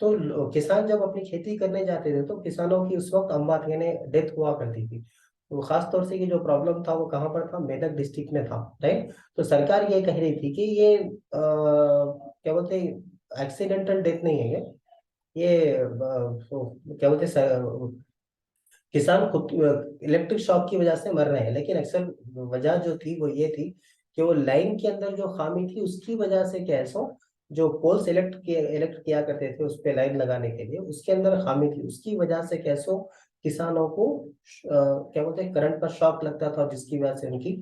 तो किसान जब अपनी खेती करने जाते थे तो किसानों की उस वक्त अमवात यानी डेथ हुआ करती थी। तो खास तौर से ये जो प्रॉब्लम था वो कहाँ पर था, मेदक डिस्ट्रिक्ट में था, राइट। तो सरकार ये कह रही थी कि ये क्या बोलते हैं, एक्सीडेंटल डेथ नहीं है ये क्या बोलते हैं, किसान खुद इलेक्ट्रिक शॉक की वजह से मर रहे हैं। लेकिन अक्सर वजह जो थी वो ये थी कि वो लाइन के अंदर जो खामी थी उसकी वजह से क्या है, जो पोल्स इलेक्ट किया करते थे उस पे लाइन लगाने के लिए, उसके अंदर खामी थी, उसकी वजह से कैसो किसानों को क्या बोलते हैं, करंट का शॉक लगता था, जिसकी वजह से उनकी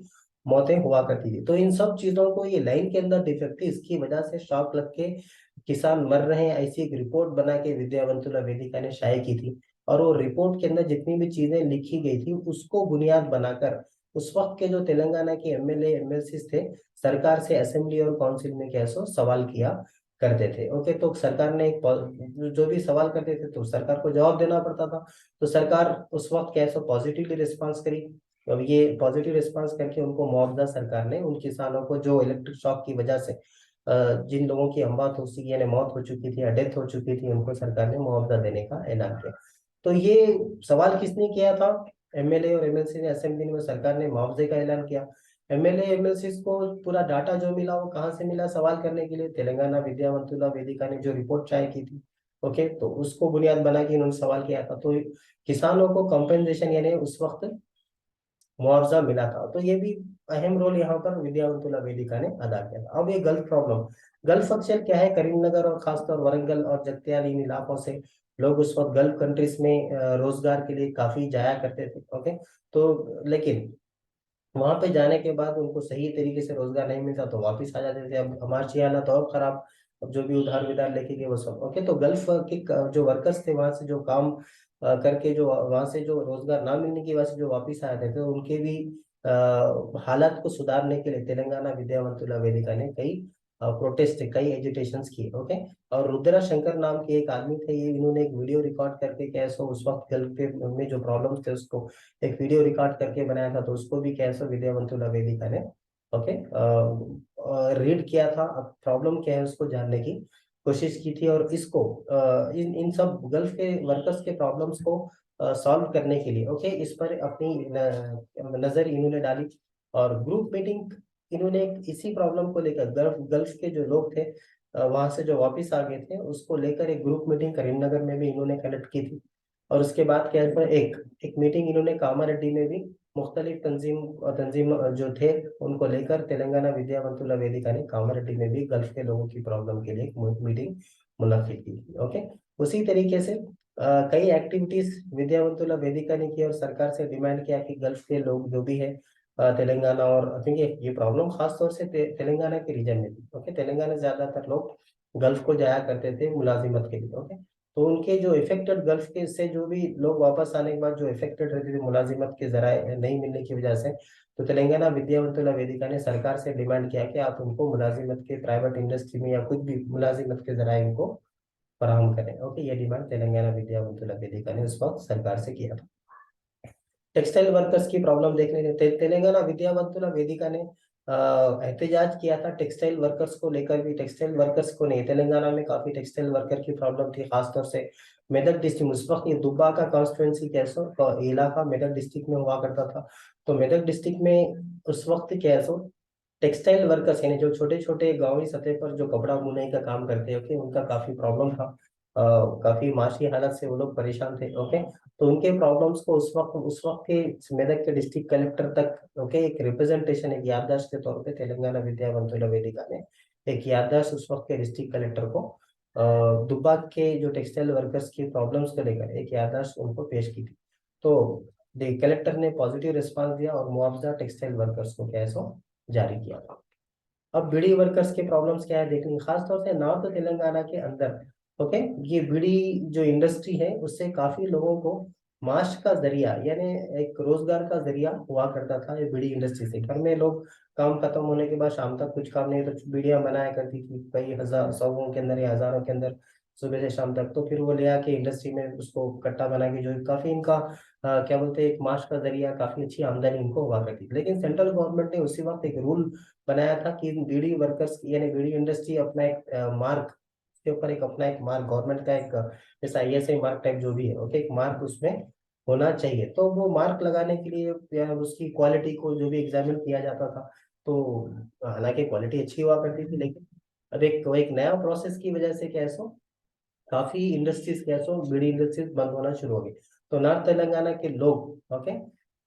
मौतें हुआ करती थी। तो इन सब चीजों को, ये लाइन के अंदर डिफेक्ट थी, इसकी वजह से शॉक लग के किसान मर रहे हैं, ऐसी एक रिपोर्ट बना के विद्यावंतुला वेदिका ने शाये की थी। और वो रिपोर्ट के अंदर जितनी भी चीजें लिखी गई थी उसको बुनियाद बनाकर उस वक्त के जो तेलंगाना के एमएलए एमएलसी थे, सरकार से असेंबली और काउंसिल में कैसो सवाल किया करते थे। ओके, तो सरकार ने जो भी सवाल करते थे तो सरकार को जवाब देना पड़ता था। तो सरकार उस वक्त कैसो पॉजिटिवली रिस्पॉन्स करी। अब ये पॉजिटिव रिस्पॉन्स करके उनको मुआवजा, सरकार ने उन किसानों को जो इलेक्ट्रिक शॉक की वजह से जिन लोगों की अमवात हो चुकी यानी मौत हो चुकी थी या डेथ हो चुकी थी, उनको सरकार ने मुआवजा देने का ऐलान किया। तो ये सवाल किसने किया था, एमएलए और एमएलसी ने असेंबली में, सरकार ने मुआवजे का ऐलान किया। एमएलए एमएलसी को पूरा डाटा जो मिला वो कहाँ से मिला, सवाल करने के लिए तेलंगाना विद्यावंतुला वेदिका ने जो रिपोर्ट शाये की थी, ओके, तो उसको बुनियाद बना के इन्होंने सवाल किया था। तो किसानों को कंपेंसेशन यानी उस वक्त मुआवजा मिला था। तो ये भी अहम रोल यहाँ पर विद्यावंतुला वेदिका ने अदा किया था। अब ये गल्फ प्रॉब्लम, गल्फ अक्सर क्या है, करीमनगर और खासतौर वरंगल और जगत्याल इन इलाकों से लोग उस वक्त गल्फ कंट्रीज में रोजगार के लिए काफी जाया करते थे। ओके, तो लेकिन वहां पे जाने के बाद उनको सही तरीके से रोजगार नहीं मिलता तो वापस आ जाते थे। अब हमारी हालत और खराब, अब जो भी उधार विधार लेके गए वो सब। ओके, तो गल्फ के जो वर्कर्स थे वहां से जो काम करके जो वहां से जो रोजगार ना मिलने की वजह से जो वापस आए थे, तो उनके भी हालात को सुधारने के लिए तेलंगाना विद्यावंतुला वेदिका ने कई प्रोटेस्ट, कई एजिटेशंस किए। ओके, और रुद्रा शंकर नाम के एक आदमी थे, ये इन्होंने एक वीडियो रिकॉर्ड करके कैसे उस वक्त गल्फ के में जो प्रॉब्लम्स थे उसको एक वीडियो रिकॉर्ड करके बनाया था, तो उसको भी कैसे विद्यावंतुला वेदिका ने ओके रीड किया था। अब प्रॉब्लम क्या है उसको जानने की कोशिश की थी, और इसको इन इन सब गल्फ के वर्कर्स के प्रॉब्लम्स को सॉल्व करने के लिए ओके इस पर अपनी नजर इन्होंने डाली। और ग्रुप मीटिंग इन्होंने इसी प्रॉब्लम को लेकर गल्फ गल्फ के जो लोग थे वहां से जो वापस आ गए थे उसको लेकर एक ग्रुप मीटिंग करीमनगर में भी इन्होंने कनेक्ट की थी। और उसके बाद क्या है, एक एक मीटिंग इन्होंने कामारेड्डी में भी मुख्तलिफ तंजीम जो थे उनको लेकर तेलंगाना विद्यावंतुला वेदिका ने कामारेड्डी में भी गल्फ के लोगों की प्रॉब्लम के लिए एक मीटिंग मुनक्किद की। ओके, उसी तरीके से कई एक्टिविटीज विद्यावंतुला वेदिका ने की और सरकार से डिमांड किया कि गल्फ के लोग जो भी है तेलंगाना, और क्योंकि ये प्रॉब्लम खास तौर से तेलंगाना के रीजन में थी। ओके, तेलंगाना से ज्यादातर लोग गल्फ को जाया करते थे मुलाजिमत के लिए। ओके, तो उनके जो इफेक्टेड गल्फ के से जो भी लोग वापस आने के बाद जो इफेक्टेड रहते थे मुलाजिमत के जराए नहीं मिलने की वजह से, तो तेलंगाना विद्यावंतुला वेदिका ने सरकार से डिमांड किया कि आप उनको मुलाजिमत के प्राइवेट इंडस्ट्री में या कुछ भी मुलाजिमत के जराए इनको फराहम करें। ओके, ये डिमांड तेलंगाना विद्यावंतुला वेदिका ने उस वक्त सरकार से किया था। टेक्सटाइल वर्कर्स की प्रॉब्लम देखने के तेलंगाना विद्यावंतुला वेदिका ने एहतजाज किया था टेक्सटाइल वर्कर्स को लेकर भी। टेक्सटाइल वर्कर्स को नहीं, तेलंगाना में काफी टेक्सटाइल वर्कर की प्रॉब्लम थी, खासतौर से मेदक डिस्ट्रिक्ट। उस वक्त ये दुब्बा का कॉन्स्टिट्युएंसी कैसो इलाका मेदक डिस्ट्रिक्ट में हुआ करता था। तो मेदक डिस्ट्रिक्ट में उस वक्त कैसो टेक्सटाइल वर्कर्स यानी जो छोटे छोटे गांवी सतह पर जो कपड़ा बुनाई का काम करते हैं, ओके, उनका काफी प्रॉब्लम था। काफी माशी हालत से वो लोग परेशान थे। ओके, तो उनके प्रॉब्लम्स को उस वक्त के मेदक के डिस्ट्रिक्ट कलेक्टर तक ओके एक रिप्रेजेंटेशन, एक याददाश्त के तौर पे तेलंगाना विद्यावंतुला वेदिका ने एक याददाश्त उस वक्त के डिस्ट्रिक्ट कलेक्टर को दुब्बा के जो टेक्सटाइल वर्कर्स की प्रॉब्लम्स को लेकर एक याददाश्त उनको पेश की थी। तो कलेक्टर ने पॉजिटिव रिस्पांस दिया और मुआवजा टेक्सटाइल वर्कर्स को क्या है सो जारी किया था। अब बीड़ी वर्कर्स के प्रॉब्लम्स क्या है देखनी, खासतौर से नॉर्थ तेलंगाना के अंदर। ओके, ये बीड़ी जो इंडस्ट्री है उससे काफी लोगों को माश का जरिया यानी एक रोजगार का जरिया हुआ करता था। ये बीड़ी इंडस्ट्री से घर में लोग काम खत्म होने के बाद शाम तक कुछ काम नहीं तो बीड़ियां बनाया करती थी, कई हजार सौों के अंदर या हजारों के अंदर, सुबह से शाम तक। तो फिर वो ले आके इंडस्ट्री में उसको कट्टा बना के जो काफी इनका क्या बोलते हैं एक माश का जरिया, काफी अच्छी आमदनी इनको हुआ करती थी। लेकिन सेंट्रल गवर्नमेंट ने उसी वक्त एक रूल बनाया था कि बीड़ी वर्कर्स यानी बीड़ी इंडस्ट्री अपना एक मार्क के ऊपर एक अपना एक मार्क गवर्नमेंट का एक जैसा ISI मार्क टाइप जो भी है ओके एक मार्क उसमें होना चाहिए। तो वो मार्क लगाने के लिए या उसकी क्वालिटी को जो भी एग्जामिन किया जाता था, तो हालांकि क्वालिटी अच्छी हुआ करती थी, लेकिन अब एक नया प्रोसेस की वजह से क्या है सो काफी इंडस्ट्रीज क्या है सो बीड़ी इंडस्ट्रीज बंद होना शुरू हो गई। तो नॉर्थ तेलंगाना के लोग ओके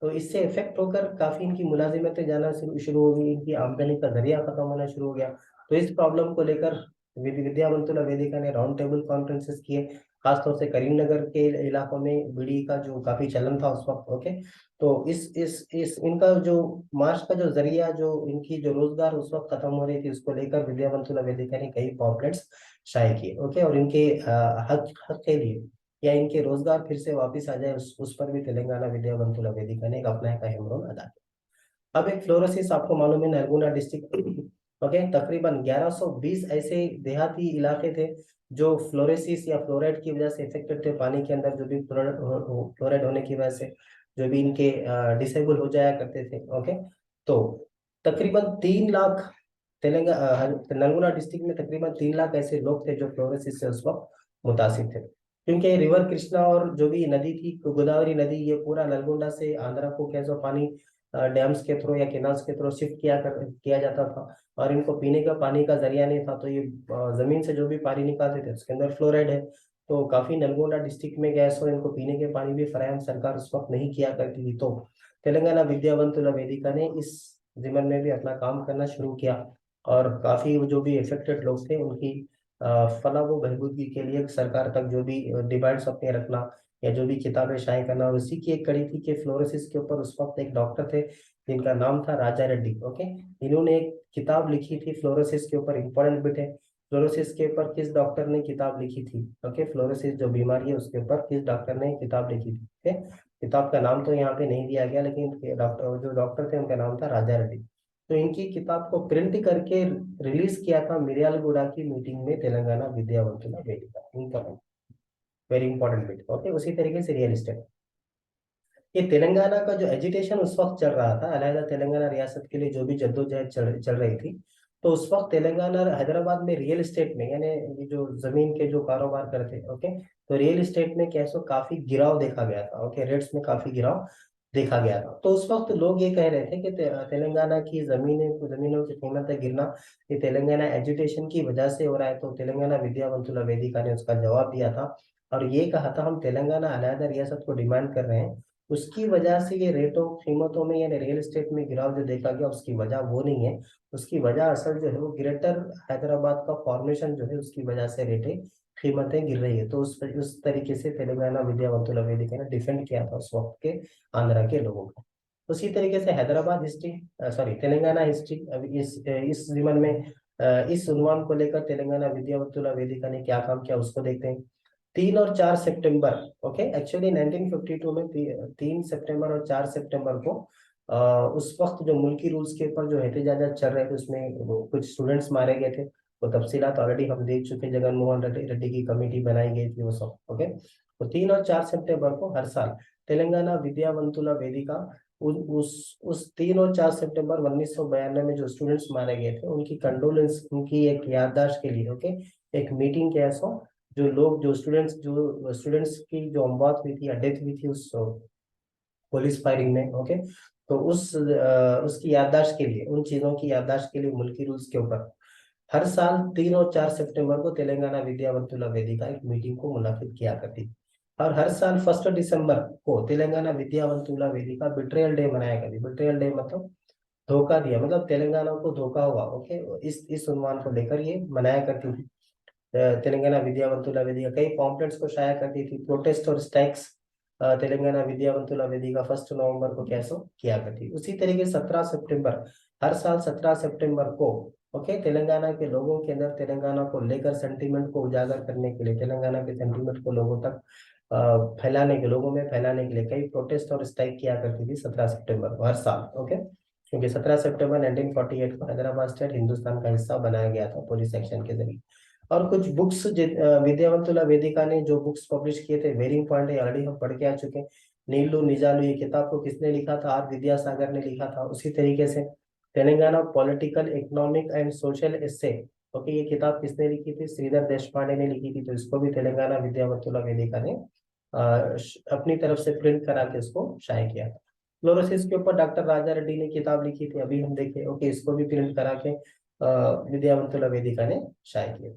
तो इससे इफेक्ट होकर काफी इनकी मुलाजिमतें जाना शुरू हो गई, इनकी आमदनी का जरिया खत्म होना शुरू हो गया। तो इस प्रॉब्लम को लेकर विद्यावंतुला वेदिका ने राउंड टेबल कॉन्फ्रेंसेस किए, खासतौर से करीमनगर के इलाकों में बीड़ी का जो काफी चलन था उस वक्त। ओके, तो इस इनका जो मार्च का जो जरिया जो इनकी जो रोजगार उस वक्त खत्म हो रही थी उसको लेकर विद्यावंतुला वेदिका ने कई पॉम्पलेट्स शाये किए। ओके, और इनके हक हक के लिए या इनके रोजगार फिर से वापस आ जाए उस पर भी तेलंगाना विद्यावंतुला वेदिका ने एक अपना एक अहम रोल अदा किया। अब एक फ्लोरोसिस आपको मालूम है नरगुना डिस्ट्रिक्ट ओके तकरीबन 1120 ऐसे देहाती इलाके थे जो फ्लोरोसिस या फ्लोराइड की वजह से इफेक्टेड थे। पानी के अंदर जो भी फ्लोराइड होने की वजह से जो भी इनके डिसेबल हो जाया करते थे। ओके, तो तकरीबन 3 लाख नलगुना डिस्ट्रिक्ट में तकरीबन 3 लाख ऐसे लोग थे जो फ्लोरोसिस से उस वक्त मुतासिर थे, क्योंकि रिवर कृष्णा और जो भी नदी थी गोदावरी नदी ये पूरा नलगोंडा से आंध्रा को कैसे पानी डैम्स के थ्रू या केनाल्स के थ्रू शिफ्ट किया जाता था, और इनको पीने का पानी का जरिया नहीं था। तो ये जमीन से जो भी पानी निकालते थे उसके अंदर फ्लोराइड है। तो काफी नलगोंडा डिस्ट्रिक्ट में गैस हो इनको पीने के पानी भी फराहम सरकार उस वक्त नहीं किया करती थी। तो तेलंगाना विद्यावंतुला वेदिका ने इस जिम्मन में भी अपना काम करना शुरू किया, और काफी जो भी इफेक्टेड लोग थे उनकी फलाह व बहबूदगी के लिए सरकार तक जो भी डिमांड्स अपने रखना या जो भी किताबें शाये करना, और उसी की एक कड़ी थी कि फ्लोरोसिस के ऊपर उस वक्त एक डॉक्टर थे जिनका नाम था राजा रेड्डी। ओके, इन्होंने एक किताब लिखी थी फ्लोरोसिस के ऊपर, इंपॉर्टेंट बिट है। फ्लोरोसिस के ऊपर किस डॉक्टर ने किताब लिखी थी? ओके, फ्लोरोसिस जो बीमारी है उसके ऊपर किस डॉक्टर ने किताब लिखी थी? ओके, किताब का नाम तो यहाँ पे नहीं दिया गया, लेकिन डॉक्टर जो डॉक्टर थे उनका नाम था राजा रेड्डी। तो इनकी किताब को प्रिंट करके रिलीज किया था मिर्यालगुड़ा की मीटिंग में तेलंगाना विद्यावंतुला वेदिका। इनका वेरी इंपॉर्टेंट बिट। ओके, उसी तरीके से रियल एस्टेट, ये तेलंगाना का जो एजिटेशन उस वक्त चल रहा था, अलहदा तेलंगाना रियासत के लिए जो भी जद्दोजहद चल रही थी, तो उस वक्त तेलंगाना हैदराबाद में रियल एस्टेट में, यानी ये जो जमीन के जो कारोबार करते, ओके, तो रियल एस्टेट में कैसो काफी गिराव देखा गया था। ओके, रेट्स में काफी गिराव देखा गया था। तो उस वक्त लोग ये कह रहे थे कि तेलंगाना की जमीनों की कीमतें गिरना ये तेलंगाना एजुटेशन की वजह से हो रहा है। तो तेलंगाना विद्यावंतुला वेदिका ने उसका जवाब दिया था और ये कहा था हम तेलंगाना अलहदा रियासत को डिमांड कर रहे हैं, उसकी वजह से ये रेटों कीमतों में यानी रियल एस्टेट में गिराव जो देखा गया उसकी वजह वो नहीं है। उसकी वजह असल जो है वो ग्रेटर हैदराबाद का फॉर्मेशन जो है उसकी वजह से रेटें कीमतें गिर रही है। तो उस तरीके से तेलंगाना विद्यावंतुला वेदिका ने डिफेंड किया था उस वक्त के आंध्रा के लोगों को। उसी तरीके से Hyderabad history, sorry Telangana history, अभी इस जीवन में इस उन्वान को लेकर तेलंगाना विद्यावंतुला वेदिका ने क्या काम किया उसको देखते हैं। 3 और 4 सितंबर, ओके, एक्चुअली 1952 में 3 सितंबर और 4 सितंबर को उस वक्त जो मुल्की रूल्स के ऊपर जो एहतजाजात चल रहे थे उसमें कुछ स्टूडेंट्स मारे गए थे। वो तफसीलात ऑलरेडी हम देख चुके हैं, जगन मोहन रेड्डी की कमेटी बनाई गई थी वो सब। ओके, तो 3 और 4 सितंबर को हर साल तेलंगाना विद्यावंतुला वेदिका उस 3 और 4 सितंबर 1992 में जो स्टूडेंट्स मारे गए थे उनकी कंडोलेंस, उनकी एक याददाश्त के लिए, ओके, एक मीटिंग के ऐसा, जो स्टूडेंट्स की जो अमवात हुई थी या डेथ हुई थी उस पुलिस फायरिंग में, ओके, तो उसकी याददाश्त के लिए, उन चीजों की याददाश्त के लिए मुल्की रूल्स के ऊपर हर साल 3 और 4 सितंबर को तेलंगाना विद्यावंतुला वेदिका एक मीटिंग को मुनाफिद किया करती थी। और हर साल 1 दिसंबर को तेलंगाना विद्यावंतुला वेदिका बिट्रेयल डे मनाया करती। बिट्रेयल डे मतलब धोखा दिया, मतलब तेलंगाना को धोखा हुआ। ओके, इस उन्वान को लेकर ये मनाया करती थी। तेलंगाना विद्यावंतुला वेदिका कई पॉम्पलेट्स को शाया करती थी, प्रोटेस्ट और स्ट्राइक्स तेलंगाना विद्यावंतुला वेदिका 1 नवंबर को कैसे किया करती। उसी तरीके 17 सितंबर, हर साल 17 सितंबर को, ओके, तेलंगाना के लोगों के अंदर तेलंगाना को लेकर सेंटीमेंट को उजागर करने के लिए, तेलंगाना के सेंटीमेंट को लोगों तक लोगों में फैलाने के लिए कई प्रोटेस्ट और स्ट्राइक किया करती थी 17 सितंबर को हर साल। ओके, क्योंकि 17 सितंबर 1948 को हैदराबाद स्टेट हिंदुस्तान का हिस्सा बनाया गया था पुलिस एक्शन के जरिए। और कुछ बुक्स विद्यावंतुला वेदिका ने जो बुक्स पब्लिश किए थे, वेरी इंपॉर्टेंट है, ऑलरेडी हम पढ़ के आ चुके हैं। नीलू निजालू, ये किताब को किसने लिखा था? आर विद्यासागर ने लिखा था। उसी तरीके से Telangana political, economic and social essay, okay, ये किताब किसने लिखी थी? श्रीधर देशपांडे ने लिखी थी। तो इसको भी तेलंगाना विद्यावंतुला वेदिका ने अपनी तरफ से प्रिंट करा के इसको शाये किया था। फ्लोरोसिस के ऊपर डॉक्टर राजा रेड्डी ने किताब लिखी थी, अभी हम देखे। ओके, इसको भी प्रिंट करा के विद्यावंतुला वेदिका ने शाये किया।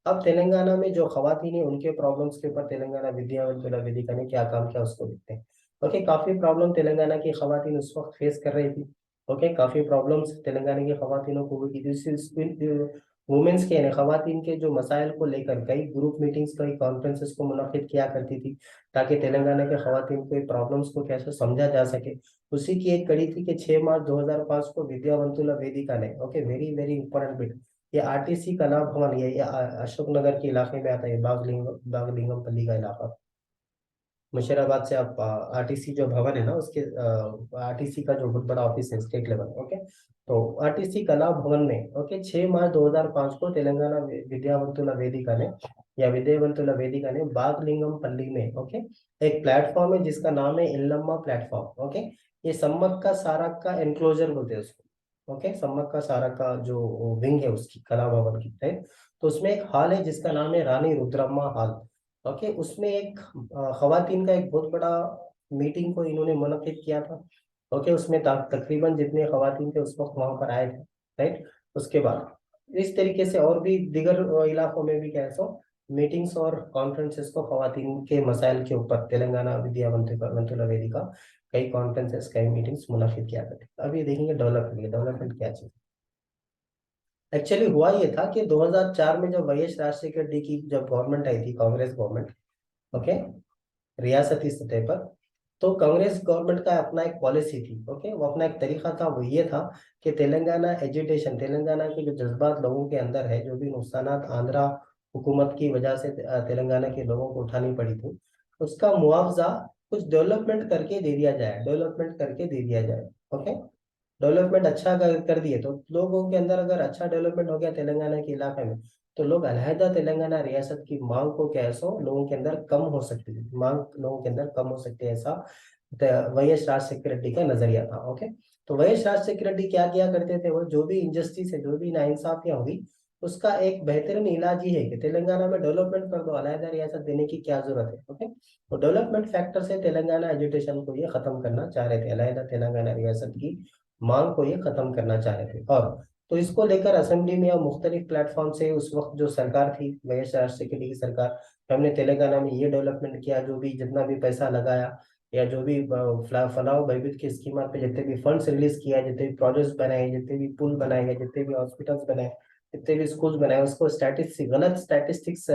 अब तेलंगाना में जो खवातीन है उनके प्रॉब्लम्स के ऊपर तेलंगाना विद्यावंतुला वेदिका ने क्या काम किया उसको देखते हैं। ओके, काफी प्रॉब्लम तेलंगाना की खवातीन उस वक्त फेस कर रही थी। ओके, काफी प्रॉब्लम्स तेलंगाना की खवातीनों को हुई थी। वुमेन्स के यानी खवातीन के जो मसाइल को लेकर कई ग्रुप मीटिंग्स, कई कॉन्फ्रेंसेस को मुनक्किद किया करती थी, ताकि तेलंगाना के खवातीन के प्रॉब्लम्स को कैसे समझा जा सके। उसी की एक कड़ी थी कि 6 मार्च 2005 को विद्यावंतुला वेदिका ने, okay, very very important bit, ये आरटीसी कला भवन, ये अशोक नगर के इलाके में आता है, बागलिंगम पल्ली का इलाका, मुशीराबाद से आप आरटीसी जो भवन है ना उसके आरटीसी का जो बहुत बड़ा ऑफिस है स्टेट लेवल। ओके, तो आरटीसी कला भवन में, ओके, 6 मार्च 2005 को तेलंगाना विद्यावंतुला वेदिका ने बागलिंगम पल्ली में, ओके, एक प्लेटफॉर्म है जिसका नाम है इल्लम्मा प्लेटफॉर्म। ओके, ये सम्मक्का सारक का एनक्लोजर बोलते हैं उसको। ओके, सम्मक्का सारक का जो विंग है उसकी कला भवन की है, तो उसमें एक हॉल है जिसका नाम है रानी रुद्रम्मा हॉल। ओके, उसमें एक खवातीन का एक बहुत बड़ा मीटिंग को इन्होंने मुनक्किद किया था। ओके, उसमें तकरीबन जितने खवातीन थे उस वक्त वहां पर आए थे, राइट। उसके बाद इस तरीके से और भी दिगर इलाकों में भी कैसे मीटिंग्स और कॉन्फ्रेंसेस को खवातीन के मसाइल के ऊपर तेलंगाना विद्यावंतुला वेदिका कई कॉन्फ्रेंसेस, कई मीटिंग्स मुनक्किद किया करते। अब ये देखेंगे डेवलपमेंट क्या चीज। एक्चुअली हुआ ये था कि 2004 में जब वाईएस राजशेखर रेड्डी की जब गवर्नमेंट आई थी, कांग्रेस गवर्नमेंट, ओके, रियासती सतह पर, तो कांग्रेस गवर्नमेंट का अपना एक पॉलिसी थी, ओके, वो अपना एक तरीका था, वो ये था कि तेलंगाना एजुटेशन, तेलंगाना के जो जज्बात लोगों के अंदर है, जो भी नुकसानात आंध्रा हुकूमत की वजह से तेलंगाना के लोगों को उठानी पड़ी थी, उसका मुआवजा कुछ डेवलपमेंट करके दे दिया जाए, डेवलपमेंट करके दे दिया जाए, ओके। डेवलपमेंट अच्छा कर दिए तो लोगों के अंदर अगर अच्छा डेवलपमेंट हो गया तेलंगाना के इलाके में, तो लोग अलहदा तेलंगाना रियासत की मांग को कैसो लोगों के अंदर कम हो सकती है, मांग लोगों के अंदर कम हो सकती है, ऐसा वाईएस राजशेखर रेड्डी का नजरिया था, ओके। तो वाईएस राजशेखर रेड्डी क्या किया करते थे, वो जो भी इनजस्टिस है, जो भी नाइंसाफियां हुई, उसका एक बेहतरीन इलाज ही है कि तेलंगाना में डेवलपमेंट कर दो, अलहदा रियासत देने की क्या जरूरत है, ओके। तो डेवलपमेंट फैक्टर से तेलंगाना एजुटेशन को ये खत्म करना चाह रहे थे, अलहदा तेलंगाना रियासत की मांग को ये खत्म करना चाह रहे थे। और तो इसको लेकर असेंबली में और मुख्तलिफ प्लेटफॉर्म से उस वक्त जो सरकार थी वाईएस राजशेखर रेड्डी की सरकार, हमने तेलंगाना में ये डेवलपमेंट किया, जो भी जितना भी पैसा लगाया, या जो भी फलाह बहबूद की स्कीम पे जितने भी फंड्स रिलीज किया, जितने भी प्रोजेक्ट्स बनाए, जितने भी पुल बनाए गए, जितने भी हॉस्पिटल्स बनाए, जितने भी स्कूल्स बनाए, उसको स्टैटिस्टिक्स, गलत स्टैटिस्टिक्स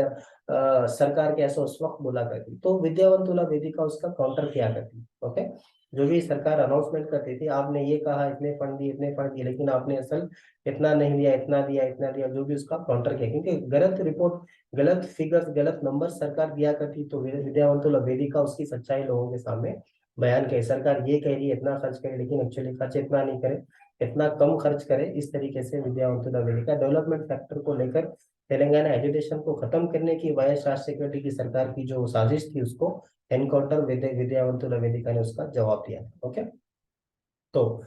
सरकार के ऐसा उस वक्त बोला करती, तो विद्यावंतुला वेदिका उसका काउंटर किया करती, ओके। जो भी सरकार अनाउंसमेंट करती थी, आपने ये कहा इतने फंड दिए, इतने फंड दिए, लेकिन आपने असल इतना नहीं दिया, इतना दिया, इतना दिया, जो भी उसका काउंटर किया, क्योंकि गलत रिपोर्ट, गलत फिगर्स, गलत नंबर सरकार दिया करती, तो विद्यावंतुला वेदिका उसकी सच्चाई लोगों के सामने बयान करे, सरकार ये कह रही है इतना खर्च करे, लेकिन एक्चुअली खर्च इतना नहीं करे, इतना कम खर्च करे, इस तरीके से विद्यावंतुला वेदिका डेवलपमेंट फैक्टर को लेकर तेलंगाना एजुकेशन को खत्म करने की वाईएस राजशेखर रेड्डी की सरकार की जो साजिश थी, उसको एनकाउंटर विद्यावंतुला वेदिका ने उसका जवाब दिया, ओके। तो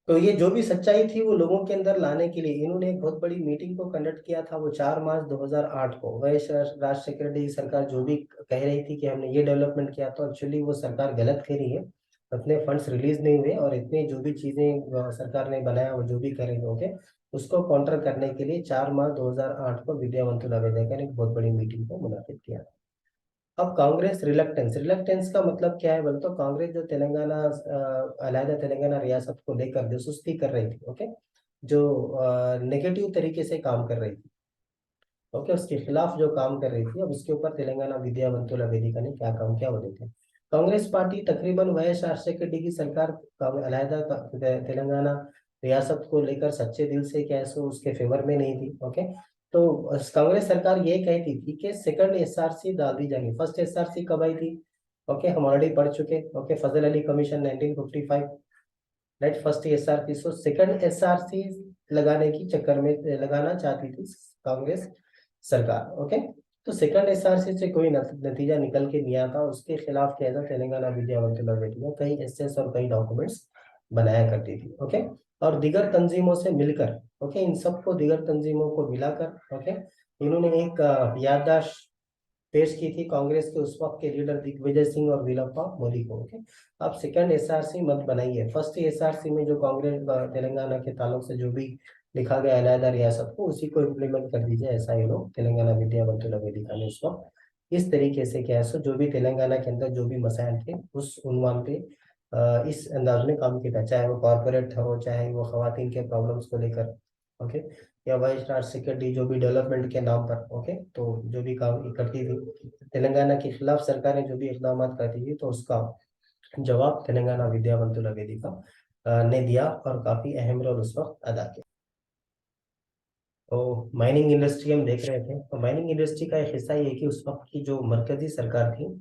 तो ये जो भी सच्चाई थी वो लोगों के अंदर लाने के लिए इन्होंने एक बहुत बड़ी मीटिंग को कंडक्ट किया था, वो 4 मार्च 2008 को। वाईएस राजशेखर रेड्डी की सरकार जो भी कह रही थी कि हमने ये डेवलपमेंट किया, तो एक्चुअली वो सरकार गलत कह रही है, उतने फंड्स रिलीज नहीं हुए, और इतने जो भी चीजें सरकार ने बनाया, वो जो भी करे होंगे, उसको काउंटर करने के लिए 4 मार्च 2008 को विद्यावंतुला वेदिका ने एक बहुत बड़ी मीटिंग को मुनाकिद किया। अब कांग्रेस रिलक्टेंस, रिलक्टेंस का मतलब क्या है बोले तो, कांग्रेस जो तेलंगाना अलहदा तेलंगाना रियासत को लेकर जो सुस्ती कर रही थी, ओके, जो नेगेटिव तरीके से काम कर रही थी, ओके, उसके खिलाफ जो काम कर रही थी, अब उसके ऊपर तेलंगाना विद्यावंतुला वेदिका ने क्या काम किया वो देखें। कांग्रेस पार्टी तकरीबन वाईएस राजशेखर रेड्डी की सरकार अलहदा तेलंगाना रियासत को लेकर सच्चे दिल से क्या है सो उसके फेवर में नहीं थी, ओके। तो कांग्रेस सरकार ये कहती थी कि सेकंड एसआरसी डाल दी जाएगी। फर्स्ट एसआरसी कब आई थी, ओके, हम ऑलरेडी पढ़ चुके, okay, Fazal Ali commission 1955, right, first SRC. So second SRC लगाने की चक्कर में लगाना चाहती थी कांग्रेस सरकार, ओके। तो सेकंड एसआरसी से कोई नतीजा निकल के नहीं आता, उसके खिलाफ क्या था, तेलंगाना विद्यावंतुला वेदिका कई एसेस और कई डॉक्यूमेंट्स बनाया करती थी, ओके। और दिगर तंजीमों से मिलकर, ओके, इन सबको दिगर तंजीमों को मिलाकर, ओके, इन्होंने एक याददाश्त पेश की थी कांग्रेस के उस वक्त के लीडर दिग्विजय सिंह और वीरप्पा मोदी को, ओके। अब सेकंड एसआरसी मत बनाइए, फर्स्ट एसआरसी में जो कांग्रेस तेलंगाना के ताल्लुक से जो भी लिखा गया अलहदा रियासत को, उसी को इम्प्लीमेंट कर दीजिए, ऐसा ये लोग तेलंगाना विद्यावंतुला वेदिका ने उस वक्त इस तरीके से क्या है सो जो भी तेलंगाना के अंदर जो भी मसाइल थे उस उन्वान पे इस अंदाज में काम किया था, चाहे वो कॉरपोरेट हो, चाहे वो खवातीन के प्रॉब्लम्स को लेकर, ओके, या वाइस राज सिक्योरिटी जो भी डेवलपमेंट के नाम पर, ओके, तो जो भी काम करती थी तेलंगाना के खिलाफ सरकारें, जो भी इकदाम करती थी, तो उसका जवाब तेलंगाना विद्यावंतुला वेदिका ने दिया और काफी अहम रोल उस वक्त अदा किया। तो माइनिंग इंडस्ट्री हम देख रहे थे, तो माइनिंग इंडस्ट्री का एक हिस्सा ये है कि उस वक्त की जो मरकजी सरकार थी,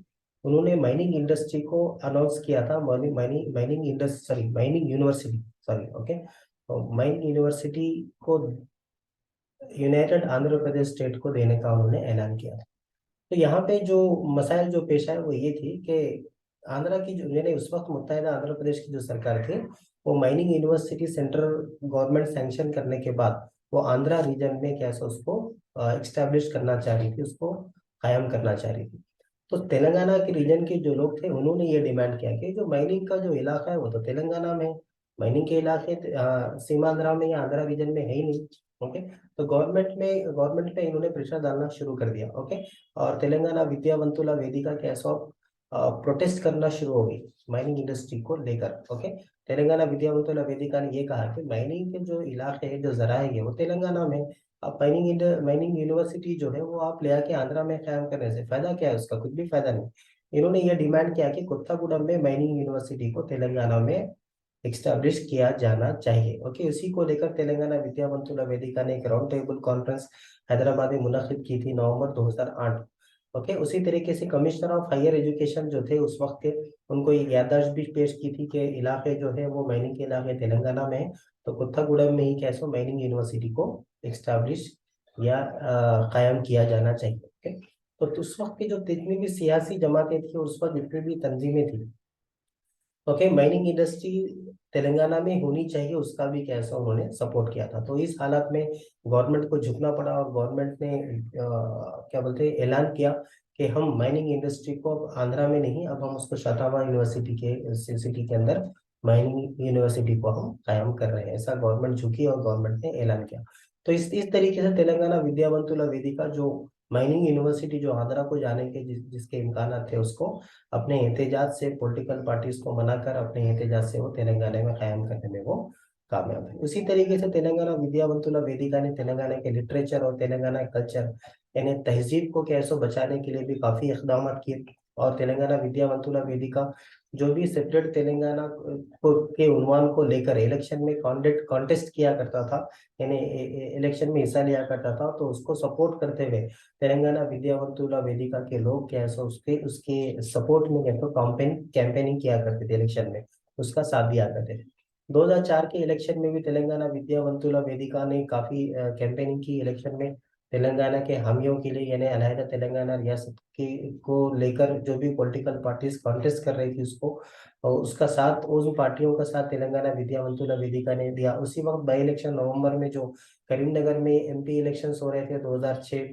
उन्होंने माइनिंग इंडस्ट्री को अनाउंस किया था, mining mining mining industry, sorry mining university, sorry, okay, तो माइनिंग यूनिवर्सिटी को यूनाइटेड आंध्र प्रदेश स्टेट को देने का उन्होंने ऐलान किया था। तो यहाँ पे जो मसाइल जो पेश आए वो ये थी कि आंध्रा की जो, यानी उस वक्त मुत्तहिदा आंध्र प्रदेश की जो सरकार थी, वो mining university central government sanction करने के बाद वो आंध्रा रीजन में कैसे उसको एक्स्टेब्लिश करना चाह रही थी, उसको कायम करना चाह रही थी। तो तेलंगाना के रीजन के जो लोग थे उन्होंने ये डिमांड किया कि जो माइनिंग का जो इलाका है वो तो तेलंगाना में है, माइनिंग के इलाके सीमांध्रा में या आंध्रा रीजन में है ही नहीं, ओके। तो गवर्नमेंट पे इन्होंने प्रेशर डालना शुरू कर दिया, ओके। और तेलंगाना विद्यावंतुला वेदिका के ऐसा प्रोटेस्ट करना शुरू हो गई माइनिंग इंडस्ट्री को लेकर। ओके, तेलंगाना विद्यावंतुला वेदिका ने ये कहा कि माइनिंग के जो इलाके हैं, जो जराए हैं, वो तेलंगाना में, अब माइनिंग यूनिवर्सिटी जो है वो आप ले आके आंध्रा में कायम करने से फायदा क्या है? उसका कुछ भी फायदा नहीं। इन्होंने ये डिमांड किया कि कोत्तागुडम में माइनिंग यूनिवर्सिटी को तेलंगाना में एक्स्टैब्लिश किया जाना चाहिए। ओके, उसी को लेकर तेलंगाना विद्यावंतुला वेदिका ने एक राउंड टेबल कॉन्फ्रेंस हैदराबाद में मुनक्किद की थी नवंबर 2008। ओके, उसी तरीके से कमिश्नर ऑफ हायर एजुकेशन जो थे उस वक्त के, उनको एक याददाश्त भी पेश की थी कि इलाके जो है वो माइनिंग के इलाके तेलंगाना में है, तो कोत्तागुडम में ही कैसे माइनिंग यूनिवर्सिटी को एक्स्टैब्लिश या कायम किया जाना चाहिए। ओके, तो उस वक्त की जो जितनी भी सियासी जमातें थी, उस वक्त जितनी भी तंजीमें थी, ओके, माइनिंग इंडस्ट्री तेलंगाना में होनी चाहिए, उसका भी कैसा उन्होंने सपोर्ट किया था। तो इस हालत में गवर्नमेंट को झुकना पड़ा और गवर्नमेंट ने क्या बोलते हैं, ऐलान किया कि हम माइनिंग इंडस्ट्री को अब आंध्रा में नहीं, अब हम उसको शातावा यूनिवर्सिटी के सिटी के अंदर माइनिंग यूनिवर्सिटी को हम कायम कर रहे हैं। ऐसा गवर्नमेंट झुकी और गवर्नमेंट ने ऐलान किया। तो इस तरीके से तेलंगाना विद्यावंतुला वेदिका जो माइनिंग यूनिवर्सिटी जो आंध्रा को जाने के जिसके इम्कान थे, उसको अपने एहतजाज से, पॉलिटिकल पार्टीज को मनाकर अपने एहतजाज से वो तेलंगाना में कायम करने में वो कामयाब है। उसी तरीके से तेलंगाना विद्यावंतुला वेदिका ने तेलंगाना के लिटरेचर और तेलंगाना कल्चर यानी तहजीब को कैसे बचाने के लिए भी काफी इकदाम किए। और तेलंगाना विद्यावंतुला वेदिका जो भी सेपरेट तेलंगाना को के उन्वान को लेकर इलेक्शन में कॉन्टेस्ट किया करता था, यानी इलेक्शन में हिस्सा लिया करता था, तो उसको सपोर्ट करते हुए तेलंगाना विद्यावंतुला वेदिका के लोग क्या है उसके उसके सपोर्ट में क्या कैंपेनिंग किया करते थे, इलेक्शन में उसका साथ दिया करते थे। 2004 के इलेक्शन में भी तेलंगाना विद्यावंतुला वेदिका ने काफी कैंपेनिंग की इलेक्शन में, तेलंगाना के हामियों के लिए, यानी अलहदा तेलंगाना रियासत के को लेकर जो भी पॉलिटिकल पार्टीज कॉन्टेस्ट कर रही थी उसको, और उसका साथ, उन पार्टियों का साथ तेलंगाना विद्यावंतुला वेदिका ने दिया। उसी वक्त बाई इलेक्शन नवंबर में जो करीमनगर में एमपी इलेक्शंस हो रहे थे 2006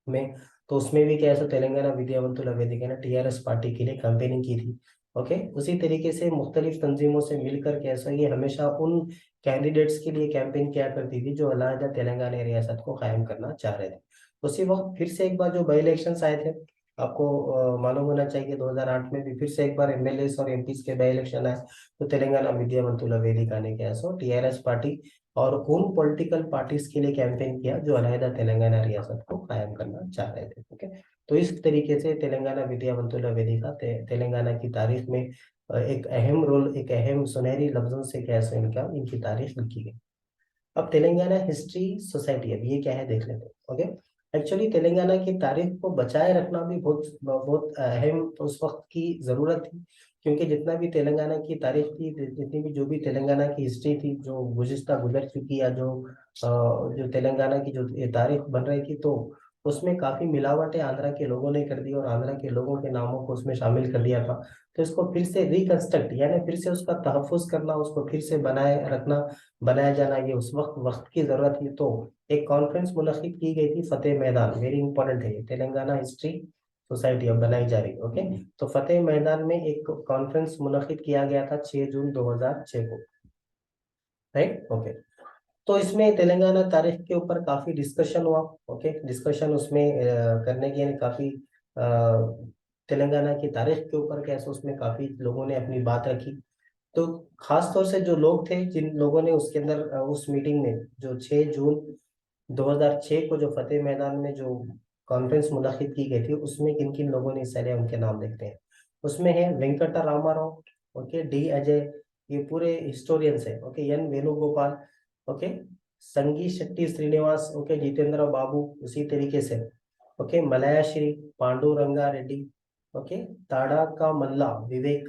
में, तो उसमें भी क्या है, तेलंगाना विद्यावंतुला वेदिका ने टीआरएस पार्टी के लिए कैंपेनिंग की थी। ओके, उसी तरीके से मुख्तलिफ तंजीमों से मिलकर कैसा ये हमेशा उन कैंडिडेट्स के लिए कैंपेन किया करती थी जो अलहदा तेलंगाना रियासत को कायम करना चाह रहे थे। उसी वक्त फिर से एक बार जो बाई इलेक्शंस आए थे, आपको मालूम होना चाहिए 2008 में भी फिर से एक बार एमएलए और एमपीज के बाई इलेक्शन आए, तो तेलंगाना विद्यावंतुला वेदिका ने क्या है टीआरएस पार्टी और उन पॉलिटिकल पार्टीज के लिए कैंपेन किया जो अलहदा तेलंगाना रियासत को कायम करना चाह रहे थे। ओके, तो इस तरीके से तेलंगाना विद्यावंतुला वेदिका तेलंगाना की तारीख में एक अहम रोल, एक अहम सुनहरी लफ्जों से कैसे इनका इनकी तारीख लिखी गई। अब तेलंगाना हिस्ट्री सोसाइटी, अब ये क्या है देख लेते हैं। ओके, एक्चुअली तेलंगाना की तारीख को बचाए रखना भी बहुत बहुत अहम उस वक्त की जरूरत थी, क्योंकि जितना भी तेलंगाना की तारीख थी, जितनी भी जो भी तेलंगाना की हिस्ट्री थी जो गुजर चुकी, या जो तेलंगाना की जो ये तारीख बन रही थी, तो उसमें काफी मिलावटें आंध्रा के लोगों ने कर दी और आंध्रा के लोगों के नामों को उसमें शामिल कर दिया था। तो इसको फिर से रिकंस्ट्रक्ट यानी फिर से उसका तहफ़्फ़ुज़ करना, उसको फिर से बनाए रखना, बनाया जाना, ये उस वक्त वक्त की जरूरत थी। तो एक कॉन्फ्रेंस मुनक्किद की गई थी फतेह मैदान, वेरी इंपॉर्टेंट है ये, तेलंगाना हिस्ट्री सोसाइटी अब बनाई जा रही है। ओके, तो फतेह मैदान में एक कॉन्फ्रेंस मुनक्किद किया गया था 6 जून 2006 को, राइट। ओके, तो इसमें तेलंगाना तारीख के ऊपर काफी डिस्कशन हुआ। ओके, डिस्कशन उसमें करने के लिए काफी तेलंगाना की तारीख के ऊपर कैसे उसमें काफी लोगों ने अपनी बात रखी। तो खास तौर से जो लोग थे, जिन लोगों ने उसके अंदर उस मीटिंग में जो 6 जून 2006 को जो फतेह मैदान में जो कॉन्फ्रेंस मुनक्किद की गई थी, उसमें किन किन लोगों ने हिस्सा लिया उनके नाम देखते हैं। उसमें है वेंकटा रामाराव, ओके, डी अजय, ये पूरे हिस्टोरियंस है। ओके, एन वेणुगोपाल, ओके, संगी शेट्टी श्रीनिवास, ओके, जितेंद्र बाबू, उसी तरीके से, ओके, मलयाश्री, पांडुरंगा रेड्डी, ओके, ताड़ा का मल्ला विवेक,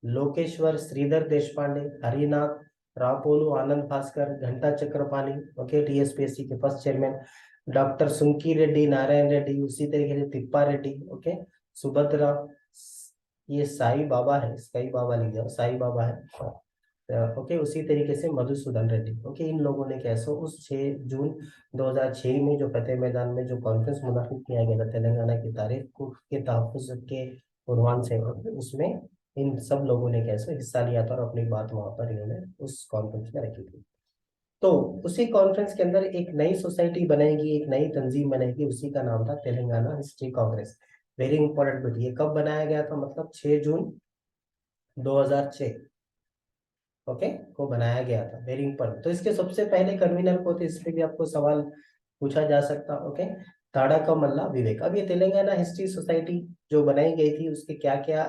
लोकेश्वर श्रीधर देशपांडे, हरिनाथ, रावपोलू आनंद भास्कर, घंटा चक्रपाणी, ओके, टीएसपीएससी के first chairman, doctor Sunki Reddy, Narayan Reddy, उसी तरीके से तिप्पा रेड्डी, ओके, सुभद्रा, ये साई बाबा है, साई बाबा लिख जाओ, साई बाबा है, ओके, उसी तरीके से मधुसूदन रेड्डी। ओके, इन लोगों ने कैसे उस 6 जून 2006 में जो फतेह मैदान में जो कॉन्फ्रेंस मुनक्किद किया गया था तेलंगाना की तारीख को के तहफ़्फ़ुज़ के उन्वान से, उसमें इन सब लोगों ने कैसे हिस्सा लिया था और अपनी बात वहां पर इन्होंने उस कॉन्फ्रेंस में रखी थी। तो उसी कॉन्फ्रेंस के अंदर एक नई सोसाइटी बनाएगी, एक नई तंजीम बनेगी, उसी का नाम था Telangana history Congress. Very important bit, ये कब बनाया गया था, मतलब 6 जून 2006, ओके, को बनाया गया था। Very important. तो इसके सबसे पहले कन्वीनर को थे, इस पे भी आपको सवाल पूछा जा सकता, ओके, ताड़का मल्ला विवेक। अब ये तेलंगाना हिस्ट्री सोसाइटी जो बनाई गई थी, उसके क्या क्या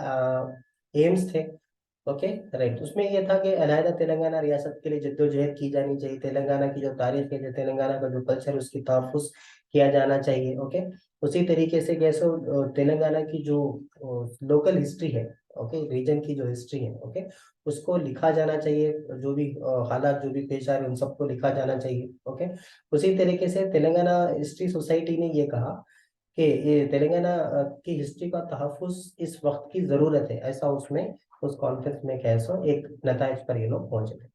एम्स थे, ओके, राइट। उसमें ये था कि अलहदा तेलंगाना रियासत के लिए जद्दोजहद की जानी चाहिए, तेलंगाना की जो तारीख है, जो तेलंगाना का जो कल्चर है, उसकी तहफ़्फ़ुज़ किया जाना चाहिए, ओके। उसी तरीके से कैसे तेलंगाना की जो लोकल हिस्ट्री है, ओके, रीजन की जो हिस्ट्री है, ओके, उसको लिखा जाना चाहिए, जो भी हालात जो भी पेश आ रहे हैं उन सबको लिखा जाना चाहिए, ओके। उसी तरीके से तेलंगाना हिस्ट्री सोसाइटी ने ये कहा कि ये तेलंगाना की हिस्ट्री का तहफ़्फ़ुज़ इस वक्त की जरूरत है, ऐसा उसमें उस कॉन्फ्रेंस में कैसे एक नताइज पर ये लोग पहुंचे थे।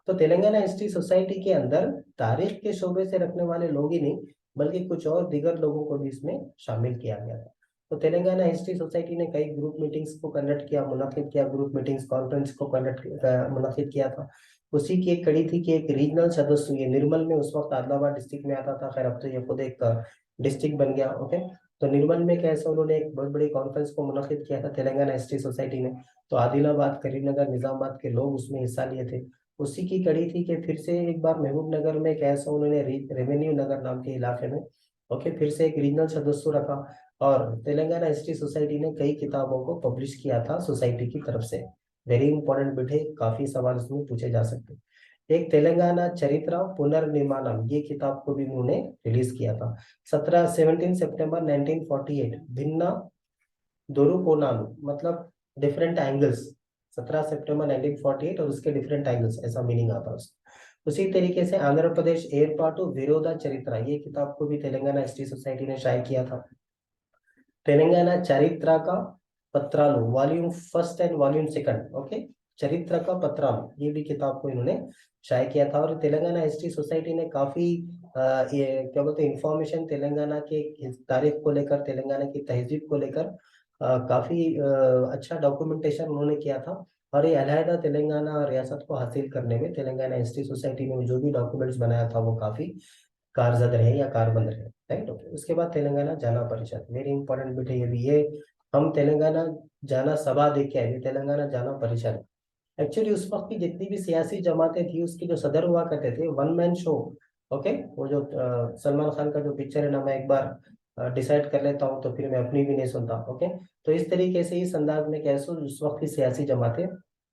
तो तेलंगाना हिस्ट्री सोसाइटी के अंदर तारीख के शोबे से रखने वाले लोग ही नहीं, बल्कि कुछ और दिगर लोगों को भी इसमें शामिल किया गया था। तो तेलंगाना हिस्ट्री सोसाइटी ने कई ग्रुप मीटिंग्स को कंडक्ट किया, मुनक़िद किया, ग्रुप मीटिंग्स कॉन्फ्रेंस को मुनक़िद किया था। उसी की एक कड़ी थी कि एक रीजनल सदस्य, ये निर्मल में उस वक्त आदिलाबाद डिस्ट्रिक्ट में आता था, खैर अब तो ये खुद एक डिस्ट्रिक्ट बन गया, ओके। तो निर्मल में कैसे उन्होंने एक बहुत बड़ी कॉन्फ्रेंस को मुनक़िद किया था तेलंगाना हिस्ट्री सोसाइटी ने। तो आदिलाबाद, करीमनगर, निजामाबाद के लोग उसमें हिस्सा लिए थे। उसी की कड़ी थी कि फिर से एक बार महबूब नगर में कैसे उन्होंने रेवेन्यू नगर नाम के इलाके में, ओके, फिर से एक रीजनल सदस्य रखा। और तेलंगाना हिस्ट्री सोसाइटी ने कई किताबों को पब्लिश किया था सोसाइटी की तरफ से। वेरी इंपॉर्टेंट बिट है, काफी सवाल इसमें पूछे जा सकते हैं। एक तेलंगाना चरित्र पुनर्निर्माणम, ये किताब को भी उन्होंने रिलीज किया था। 17 सितंबर 1948, भिन्ना दोरुकोनालू, मतलब डिफरेंट एंगल्स। 17 सितंबर 1948 और उसके डिफरेंट एंगल्स, ऐसा मीनिंग आता है उसका। उसी तरीके से आंध्र प्रदेश एयरपाटू विरोधा चरित्रा, ये किताब को भी तेलंगाना हिस्ट्री सोसाइटी ने शाये किया था। तेलंगाना चरित्रा का Patralu, volume first and volume second, okay, Charitra का पत्रालू, ये भी किताब को इन्होंने शाये किया था। और तेलंगाना हिस्ट्री सोसाइटी ने काफी ये क्या बोलते हैं, इंफॉर्मेशन तेलंगाना के तारीख को लेकर, तेलंगाना की तहजीब को लेकर काफी अच्छा डॉक्यूमेंटेशन उन्होंने किया था। और ये अलहदा तेलंगाना रियासत को हासिल करने में तेलंगाना हिस्ट्री सोसाइटी ने जो भी डॉक्यूमेंट्स बनाया था वो काफी कारगर रहे या कारबंद रहे, राइट, ओके। उसके बाद तेलंगाना जाना परिषद, वेरी इंपॉर्टेंट बिट है ये भी। ये हम तेलंगाना जाना सभा देख के आए, तेलंगाना जाना परिषद। एक्चुअली उस वक्त की जितनी भी सियासी जमातें थी, उसकी जो सदर हुआ करते थे, वन मैन शो, ओके। वो जो सलमान खान का जो पिक्चर है ना, मैं एक बार डिसाइड कर लेता हूँ तो फिर मैं अपनी भी नहीं सुनता, ओके। तो इस तरीके से इस अंदाज में कैसे उस वक्त की सियासी जमातें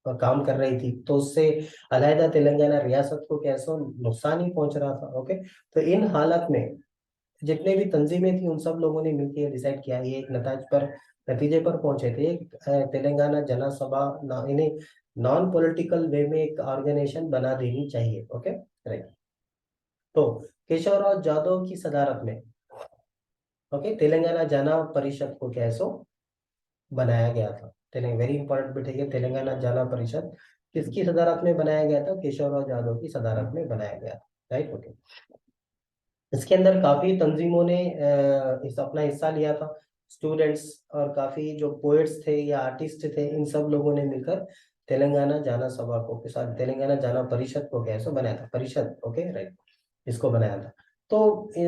काम कर रही थी, तो उससे अलहदा तेलंगाना रियासत को कैसे नुकसान ही पहुंच रहा था, ओके। तो इन हालत में जितने भी तंजीमें थी, उन सब लोगों ने मिलकर डिसाइड किया, ये एक नतीजे पर पहुंचे थे। एक तेलंगाना जनसभा इन्हें नॉन पॉलिटिकल वे में एक ऑर्गेनाइजेशन बना देनी चाहिए, ओके, राइट। तो केशवराव जाधव की सदारत में, ओके, तेलंगाना जाना परिषद को कैसो बनाया गया था। तेलंगाना, वेरी इंपॉर्टेंट बिट है ये, तेलंगाना जाना परिषद किसकी सदारत में बनाया गया था? केशवराव जाधव की सदारत में बनाया गया था, राइट, ओके। इसके अंदर काफी तंजीमों ने अपना हिस्सा लिया था, स्टूडेंट्स और काफी जो पोएट्स थे या आर्टिस्ट थे, इन सब लोगों ने मिलकर तेलंगाना जाना सभा को के साथ तेलंगाना जाना परिषद को कैसे बनाया था, परिषद, ओके, राइट, इसको बनाया था। तो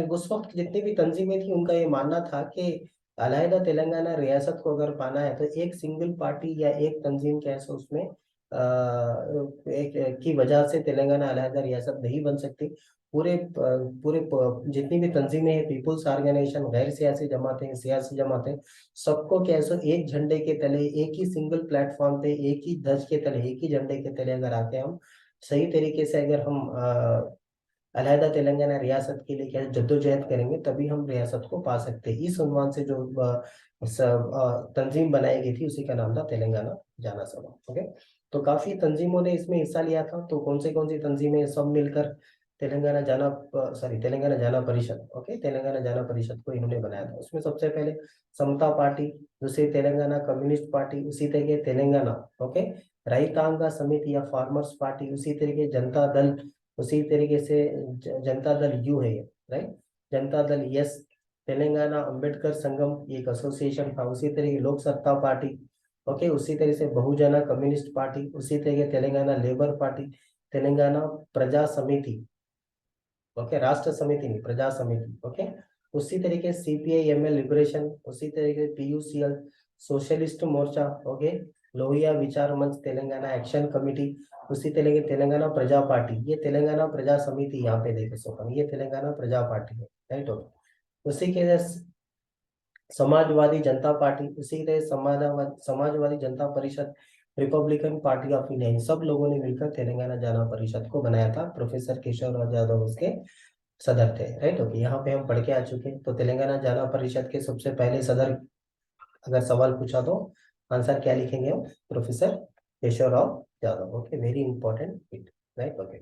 उस वक्त जितनी भी तंजीमें थी, उनका ये मानना था कि अलहदा तेलंगाना रियासत को अगर पाना है तो एक सिंगल पार्टी या एक तंजीम कैसे उसमें एक की वजह से तेलंगाना अलहदा रियासत नहीं बन सकती। जितनी भी तंजीमें हैं, पीपुल्स ऑर्गेनाइजेशन, गैर सियासी जमातें, सियासी जमातें, सबको कैसे एक झंडे के तले, एक ही सिंगल प्लेटफॉर्म पे, एक ही ध्वज के तले, एक ही झंडे के तले अगर आके हम सही तरीके से अगर हम अलहदा तेलंगाना रियासत के लिए क्या जद्दोजहद करेंगे, तभी हम रियासत को पा सकते हैं। इस उन्वान से जो तंजीम बनाई गई थी, उसी का नाम था तेलंगाना जाना सभा, ओके। तो काफी तंजीमों ने इसमें हिस्सा लिया था। तो कौन सी तंजीमें सब मिलकर तेलंगाना जाना परिषद, ओके, तेलंगाना जाना परिषद को इन्होंने बनाया था। उसमें सबसे पहले समता पार्टी, दूसरी तेलंगाना कम्युनिस्ट पार्टी, उसी तरीके तेलंगाना, ओके, राइतांगा समिति या फार्मर्स पार्टी, उसी तरीके जनता दल, उसी तरीके से जनता दल यू है, राइट, जनता दल यस, तेलंगाना अंबेडकर संगम एक एसोसिएशन था, उसी तरीके लोक सत्ता पार्टी, ओके, उसी तरह से बहुजन कम्युनिस्ट पार्टी, उसी तरीके तेलंगाना लेबर पार्टी, तेलंगाना प्रजा समिति, ओके, राष्ट्र समिति नहीं, प्रजा समिति, ओके, उसी तरीके CPI-ML लिबरेशन, उसी तरीके PUCL सोशलिस्ट मोर्चा, ओके, लोहिया विचार मंच, तेलंगाना एक्शन कमेटी, उसी तरीके तेलंगाना प्रजा पार्टी, ये तेलंगाना प्रजा समिति, यहाँ पे देखे सो ये तेलंगाना प्रजा पार्टी है, राइट। ओके, उसी के समाजवादी जनता पार्टी, उसी तरह समाजवादी जनता परिषद, रिपब्लिकन पार्टी ऑफ इंडिया, इन सब लोगों ने मिलकर तेलंगाना जाना परिषद को बनाया था। प्रोफेसर केशव राव यादव उसके सदर थे, राइट। ओके, यहाँ पे हम पढ़ के आ चुके हैं। तो तेलंगाना जाना परिषद के सबसे पहले सदर, अगर सवाल पूछा तो आंसर क्या लिखेंगे हम? Professor Keshav Rao Yadav. Okay, very important bit, right. Okay,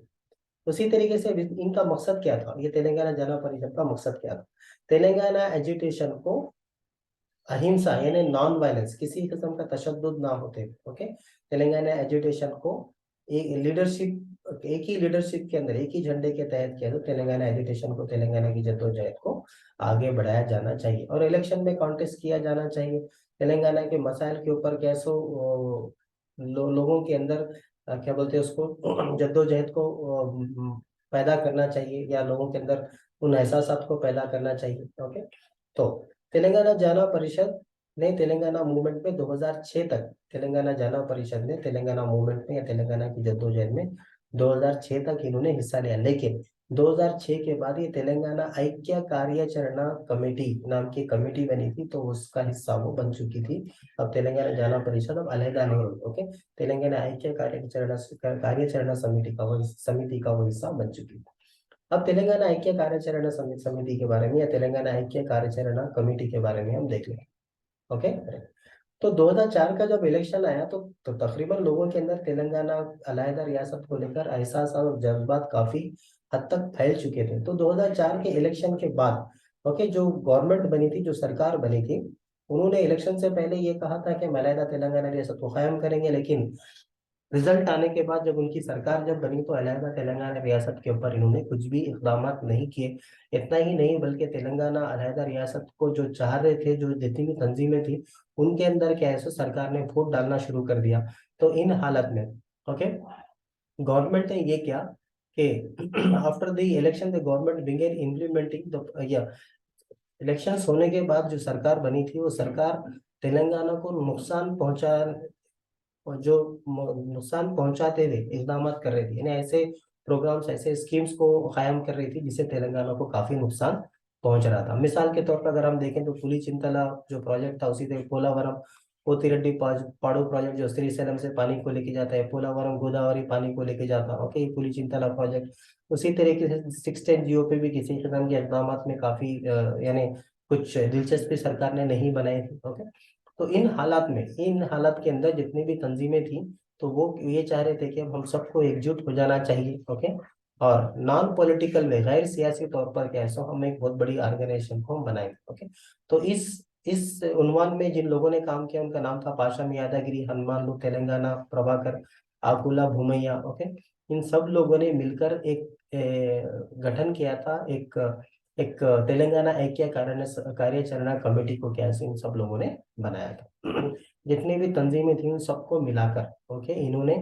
उसी तरीके से इनका मकसद क्या था, ये तेलंगाना जाना परिषद का मकसद क्या था? तेलंगाना एजुटेशन को अहिंसा यानी नॉन वायलेंस, किसी किस्म का तशद्दुद ना होते, ओके, तेलंगाना एजुटेशन को एक लीडरशिप, एक ही लीडरशिप के अंदर, एक ही झंडे के तहत किया, तो तेलंगाना एजुटेशन को, तेलंगाना की जद्दोजहद को आगे बढ़ाया जाना चाहिए और इलेक्शन में कॉन्टेस्ट किया जाना चाहिए। तेलंगाना के मसाइल के ऊपर कैसो लोगों के अंदर क्या बोलते हैं उसको जद्दोजहद को पैदा करना चाहिए, या लोगों के अंदर उन एहसास को पैदा करना चाहिए, ओके। तो तेलंगाना जाना परिषद ने तेलंगाना मूवमेंट में 2006 तक, तेलंगाना जाना परिषद ने तेलंगाना मूवमेंट में या तेलंगाना की जद्दोजहद में 2006 तक इन्होंने हिस्सा लिया। लेकिन 2006 के बाद ये तेलंगाना ऐक्य कार्यचरणा कमेटी नाम की कमेटी बनी थी, तो उसका हिस्सा वो बन चुकी थी। अब तेलंगाना जाना परिषद अब अलहदा नहीं हुई, ओके। तेलंगाना ऐक्य कार्यचरणा समिति का वो हिस्सा बन चुकी थी। अब तेलंगाना ऐक्य कार्यचरणा समिति के बारे में या तेलंगाना ऐक्य कार्यचरणा कमेटी के बारे में हम देख लें, ओके। तो 2004 का जब इलेक्शन आया तो तकरीबन लोगों के अंदर तेलंगाना अलहदा रियासत को लेकर एहसास और जज्बात काफी हद तक फैल चुके थे। तो 2004 के इलेक्शन के बाद, ओके, जो गवर्नमेंट बनी थी, जो सरकार बनी थी, उन्होंने इलेक्शन से पहले ये कहा था कि हम अलहदा तेलंगाना रियासत को कायम करेंगे। लेकिन रिजल्ट आने के बाद जब उनकी सरकार जब बनी तो अलहदा तेलंगाना रियासत के ऊपर इन्होंने कुछ भी इकदाम नहीं किए। इतना ही नहीं बल्कि तेलंगाना अलहदा रियासत को जो चाह रहे थे, जो जितनी भी तंजीमें थी, उनके अंदर क्या है सो सरकार ने वोट डालना शुरू कर दिया। तो इन हालत में, ओके, गवर्नमेंट ने ये किया कि after the election the government began implementing the, या इलेक्शन होने के बाद जो सरकार बनी थी वो सरकार तेलंगाना को नुकसान पहुंचा, और जो नुकसान पहुंचाते हुए इकदाम कर रही थी, यानी ऐसे प्रोग्राम्स, ऐसे स्कीम्स को कायम कर रही थी जिससे तेलंगाना को काफी नुकसान पहुंच रहा था। मिसाल के तौर पर अगर हम देखें तो पुली चिंतला जो प्रोजेक्ट था, उसी तरह पोलावरम पोतिरेड्डी पाड़ू प्रोजेक्ट जो श्रीशैलम से पानी को लेके जाता है, पोलावरम गोदावरी पानी को लेके जाता है, ओके, पुली चिंतला प्रोजेक्ट। उसी तरीके से 610 जियो पे भी किसी किस्म के इकदाम में काफी यानी कुछ दिलचस्पी सरकार ने नहीं बनाई थी, ओके। तो इन हालात के अंदर जितनी भी तंजीमें थी, तो वो ये चाह रहे थे कि अब हम सबको एकजुट हो जाना चाहिए, ओके, और नॉन पॉलिटिकल में, गैर सियासी तौर पर क्या है सो हम एक बहुत बड़ी ऑर्गेनाइजेशन को हम बनाएंगे, ओके। तो इस उन्वान में जिन लोगों ने काम किया उनका नाम था पाशाम यादगिरी, हनुमान तेलंगाना, प्रभाकर, आकुला भूमैया, ओके। इन सब लोगों ने मिलकर एक गठन किया था, एक एक तेलंगाना ऐक्य कार्यचरणा कमेटी को क्या है इन सब लोगों ने बनाया था। जितनी भी तंजीमें थी उन सबको मिलाकर, ओके, इन्होंने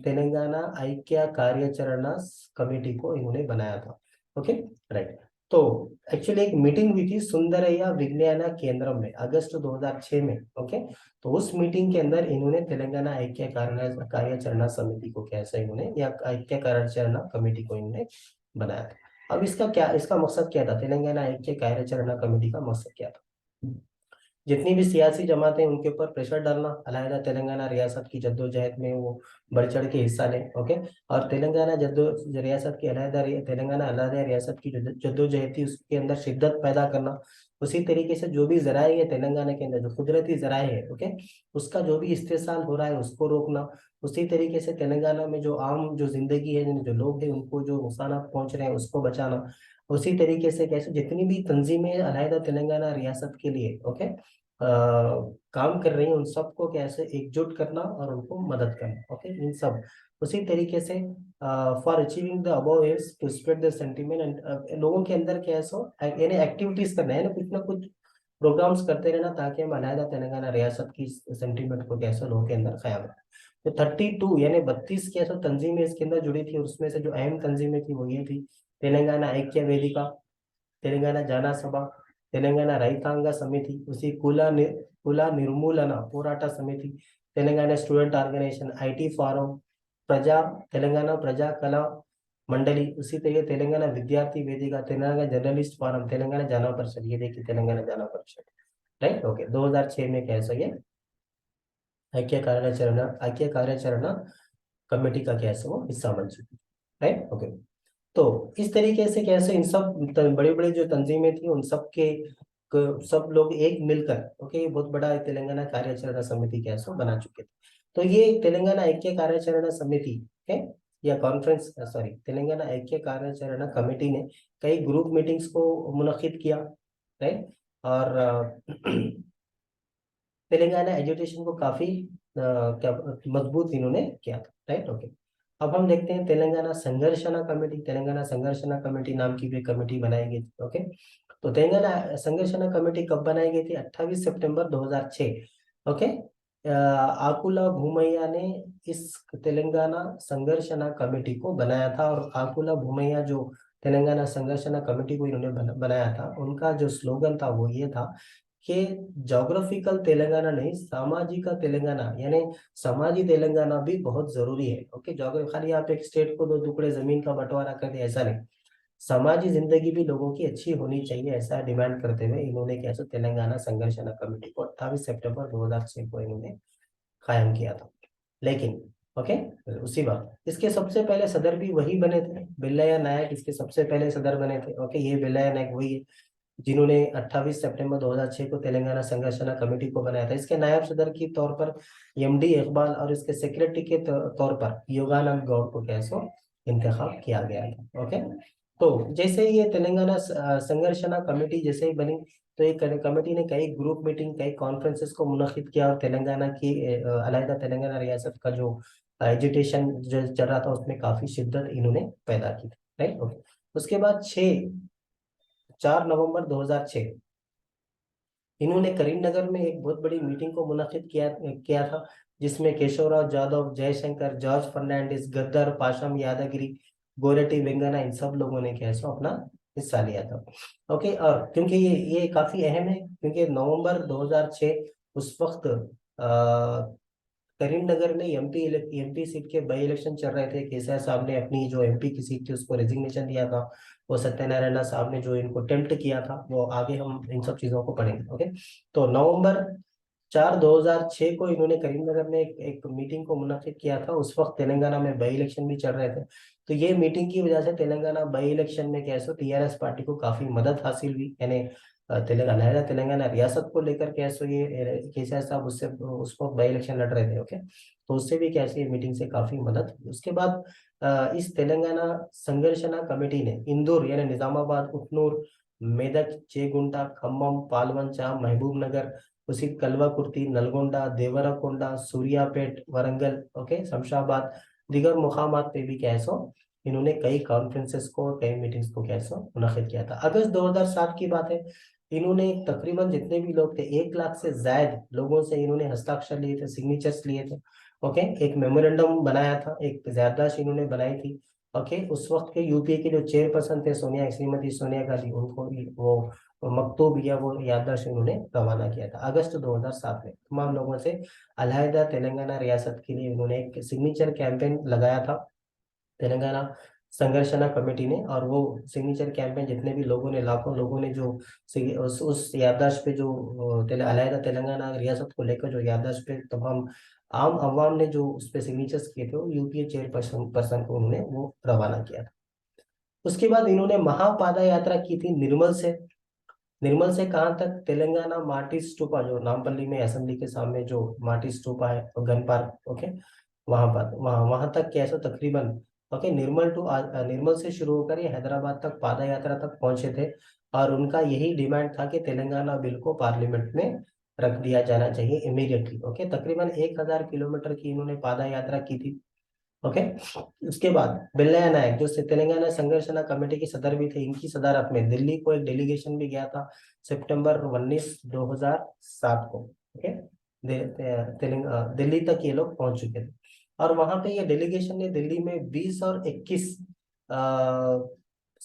तेलंगाना ऐक्य कार्यचरणा कमेटी को इन्होंने बनाया था, ओके, राइट। तो एक्चुअली एक मीटिंग हुई थी सुंदरैया विज्ञान केंद्रम में अगस्त 2006 में, ओके। तो उस मीटिंग के अंदर इन्होंने तेलंगाना ऐक्य कार्यचरणा समिति को कैसे इन्होंने, या ऐक्य कार्यचरणा कमेटी को इन्होंने बनाया था। अब इसका मकसद क्या था? तेलंगाना ऐक्य कार्यचरणा कमेटी का मकसद क्या था? जितनी भी सियासी जमातें उनके ऊपर प्रेशर डालना, अलहदा तेलंगाना रियासत की जद्दोजहद में वो बढ़ चढ़ के हिस्सा लें, ओके। और तेलंगाना रियासत की तेलंगाना अलहदा रियासत की जो जद्दोजहद थी उसके अंदर शिद्दत पैदा करना। उसी तरीके से जो भी जराए है तेलंगाना के अंदर, जो कुदरती जराए है, ओके, उसका जो भी इस्तेसाल हो रहा है उसको रोकना। उसी तरीके से तेलंगाना में जो आम जो जिंदगी है, जो लोग हैं, उनको जो नुकसान पहुंच रहे हैं उसको बचाना। उसी तरीके से कैसे जितनी भी तंजीमें अलहदा तेलंगाना रियासत के लिए, ओके, काम कर रही हैं, उन सबको कैसे एकजुट करना और उनको मदद करना, ओके, इन सब। उसी तरीके से for achieving the above aims to spread the sentiment and लोगों के अंदर क्या है सो यानी एक्टिविटीज करना है ना कुछ प्रोग्राम्स करते रहना, ताकि हम अलहदा तेलंगाना रियासत की सेंटीमेंट को कैसे लोगों के अंदर कायम रखें। तो 32 यानी 32 कैसे तंजीमें इसके अंदर जुड़ी थी, और उसमें से जो अहम तंजीमें थी वो ये थी: तेलंगाना ऐक्य वेदिका, तेलंगाना जाना सभा, तेलंगाना रैतांग समिति, उसी कुला Nirmoolana Porata Samiti, Telangana student organisation, IT forum, Praja Telangana Praja Kala Mandali, उसी तरह तेलंगाना विद्यार्थी वेदिका, तेलंगाना जर्नलिस्ट फोरम, तेलंगाना जाना परिषद, ये देखिए तेलंगाना जाना परिषद, राइट। ओके, 2006 में कैसा ये ऐक्य कार्याचरण कमेटी का कैसे वो हिस्सा बन चुकी, राइट। ओके, तो इस तरीके से कैसे इन सब बड़े बड़े जो तंजीमें थी उन सब के सब लोग एक मिलकर, ओके, ये बहुत बड़ा तेलंगाना कार्याचरण समिति कैसे बना चुके थे। तो ये तेलंगाना ऐक्य कार्याचरण समिति है या कॉन्फ्रेंस, सॉरी, तेलंगाना ऐक्य कार्याचरण कमेटी ने कई ग्रुप मीटिंग्स को मुनक्किद किया, राइट। और तेलंगाना एजुकेशन को काफी क्या मजबूत इन्होंने किया था, राइट। ओके, अब हम देखते हैं तेलंगाना संघर्षणा कमेटी। तेलंगाना संघर्षणा कमेटी नाम की भी कमेटी बनाई गई थी, ओके। तो तेलंगाना संघर्षणा कमेटी कब बनाई गई थी? 28 सितंबर 2006, ओके। आकुला भूमैया ने इस तेलंगाना संघर्षणा कमेटी को बनाया था, और आकुला भूमैया जो तेलंगाना संघर्षणा कमेटी को इन्होंने बनाया था, उनका जो स्लोगन था वो ये था कि जोग्राफिकल तेलंगाना नहीं, सामाजिक तेलंगाना, यानी समाजी तेलंगाना भी बहुत जरूरी है, ओके। जोग्राफी खाली आप एक स्टेट को दो टुकड़े जमीन का बंटवारा कर दे, ऐसा नहीं, समाजी जिंदगी भी लोगों की अच्छी होनी चाहिए, ऐसा डिमांड करते हुए इन्होंने कैसे तेलंगाना संघर्षणा कमेटी को 28 सितंबर 2006 को इन्होंने कायम किया था। लेकिन ओके, उसी बात इसके सबसे पहले सदर भी वही बने थे, बिल्लैया नायक इसके सबसे पहले सदर बने थे, ओके। ये बिल्लैया नायक वही है जिन्होंने 28 सितंबर 2006 को तेलंगाना संघर्षणा कमेटी को बनाया था। इसके नायब सदर के तौर पर एमडी इकबाल और इसके सेक्रेटरी के तौर पर योगानंद गौड़ को कैसो इंतखाब किया गया था, ओके। तो जैसे ही ये तेलंगाना संघर्षणा कमेटी जैसे ही बनी, तो एक कमेटी ने कई ग्रुप मीटिंग, कई कॉन्फ्रेंसेस को मुनक्किद किया, और तेलंगाना की अलहदा तेलंगाना रियासत का जो एजुटेशन जो चल रहा था उसमें काफी शिद्दत इन्होंने पैदा की, राइट। ओके, उसके बाद 4 नवंबर 2006 इन्होंने करीमनगर में एक बहुत बड़ी मीटिंग को मुनक्किद किया किया था, जिसमें केशवराव जाधव, जयशंकर, जॉर्ज फर्नांडिस, गद्दर, पाशम यादगिरी, गोरटी वेंगना, इन सब लोगों ने क्या है सो अपना हिस्सा लिया था, ओके। और क्योंकि ये काफी अहम है, क्योंकि नवंबर 2006 उस वक्त करीमनगर में एमपी सीट के बाई इलेक्शन चल रहे थे। केसीआर साहब ने अपनी जो एमपी की सीट थी उसको रेजिग्नेशन दिया था, वो सत्यनारायण साहब ने जो इनको टेम्प्ट किया था, वो आगे हम इन सब चीजों को पढ़ेंगे, ओके। तो नवंबर 2006 को इन्होंने करीमनगर में एक मीटिंग को मुनक्किद किया था। उस वक्त तेलंगाना में बाई इलेक्शन भी चल रहे थे, तो ये मीटिंग की वजह से तेलंगाना बाई इलेक्शन में कैसे टीआरएस पार्टी को काफी मदद हासिल हुई, यानी तेलंगाना तेलंगाना रियासत को लेकर कैसे ये केसीआर साहब उससे उस वक्त बाई इलेक्शन लड़ रहे थे, ओके। तो उससे भी कैसे ये मीटिंग से काफी मदद हुई। उसके बाद इस तेलंगाना संघर्षणा कमेटी ने इंदौर यानी निजामाबाद, उटनूर, मेदक, चेगुंटा, खम्मम, पालवंच, महबूब नगर, उसी कलवाकुर्ती, नलगोंडा, देवरकोंडा, सूर्यापेट, वरंगल, ओके, शमशाबाद, दीगर मुकामात पे भी कैसो इन्होंने कई कॉन्फ्रेंसेस को, कई मीटिंग्स को कैसो मुनक्किद किया था। अगस्त 2007 की बात है, इन्होंने तकरीबन जितने भी लोग थे 1 लाख से ज्यादा लोगों से इन्होंने हस्ताक्षर लिए थे, सिग्नेचर्स लिए थे, ओके। एक मेमोरेंडम बनाया था, एक याददाश्त इन्होंने बनाई थी, ओके। उस वक्त के यूपीए के जो चेयरपर्सन थे श्रीमती सोनिया गांधी, उनको भी वो मकतूब या वो याददाश्त उन्होंने रवाना किया था अगस्त 2007 में। तमाम लोगों से अलहदा तेलंगाना रियासत के लिए उन्होंने एक सिग्नेचर कैंपेन लगाया था तेलंगाना संघर्षणा कमेटी ने, और वो सिग्नेचर कैंपेन जितने भी लोगों ने, लाखों लोगों ने जो उस याददाश्त पे जो अलहदा तेलंगाना रियासत को लेकर जो याददाश्त पे तमाम आम अवाम ने जो उस पे सिग्नेचर्स किए थे, वो यूपीए चेयरपर्सन पर्सन को उन्होंने वो रवाना किया था। उसके बाद इन्होंने महापादा यात्रा की थी निर्मल से। निर्मल से कहाँ तक? तेलंगाना माटी स्तूपा, जो नामपल्ली में असेंबली के सामने जो माटी स्तूपा है, गन पार्क, ओके, वहां पर वहां वहां तक कैसे तकरीबन, ओके, निर्मल से शुरू होकर ये हैदराबाद तक पादा यात्रा तक पहुंचे थे, और उनका यही डिमांड था कि तेलंगाना बिल को पार्लियामेंट में रख दिया जाना चाहिए इमीडिएटली, ओके। तकरीबन 1000 किलोमीटर की इन्होंने पादा यात्रा की थी, ओके। उसके बाद बिल्लैया नायक जो तेलंगाना संघर्षणा कमेटी के सदर भी थे, इनकी सदारत में दिल्ली को एक डेलीगेशन भी गया था सितंबर 19 2007 को, ओके। दिल्ली तक ये लोग पहुंच चुके थे, और वहां पे ये डेलीगेशन ने दिल्ली में 20 और 21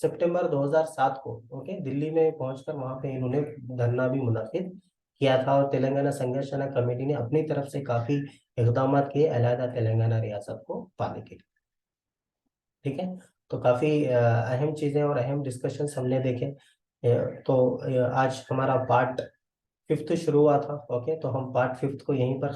सितंबर 2007 को ओके दिल्ली में पहुंचकर वहां पे इन्होंने धरना भी मुनाफिद किया था, और तेलंगाना संघर्ष कमेटी ने अपनी तरफ से काफी इकदाम किए अलहदा तेलंगाना रियासत को पाने के लिए। ठीक है, तो काफी अहम चीजें और अहम डिस्कशंस हमने देखे। तो आज हमारा पार्ट 5 शुरू हुआ था। ओके, तो हम पार्ट 5 को यहीं पर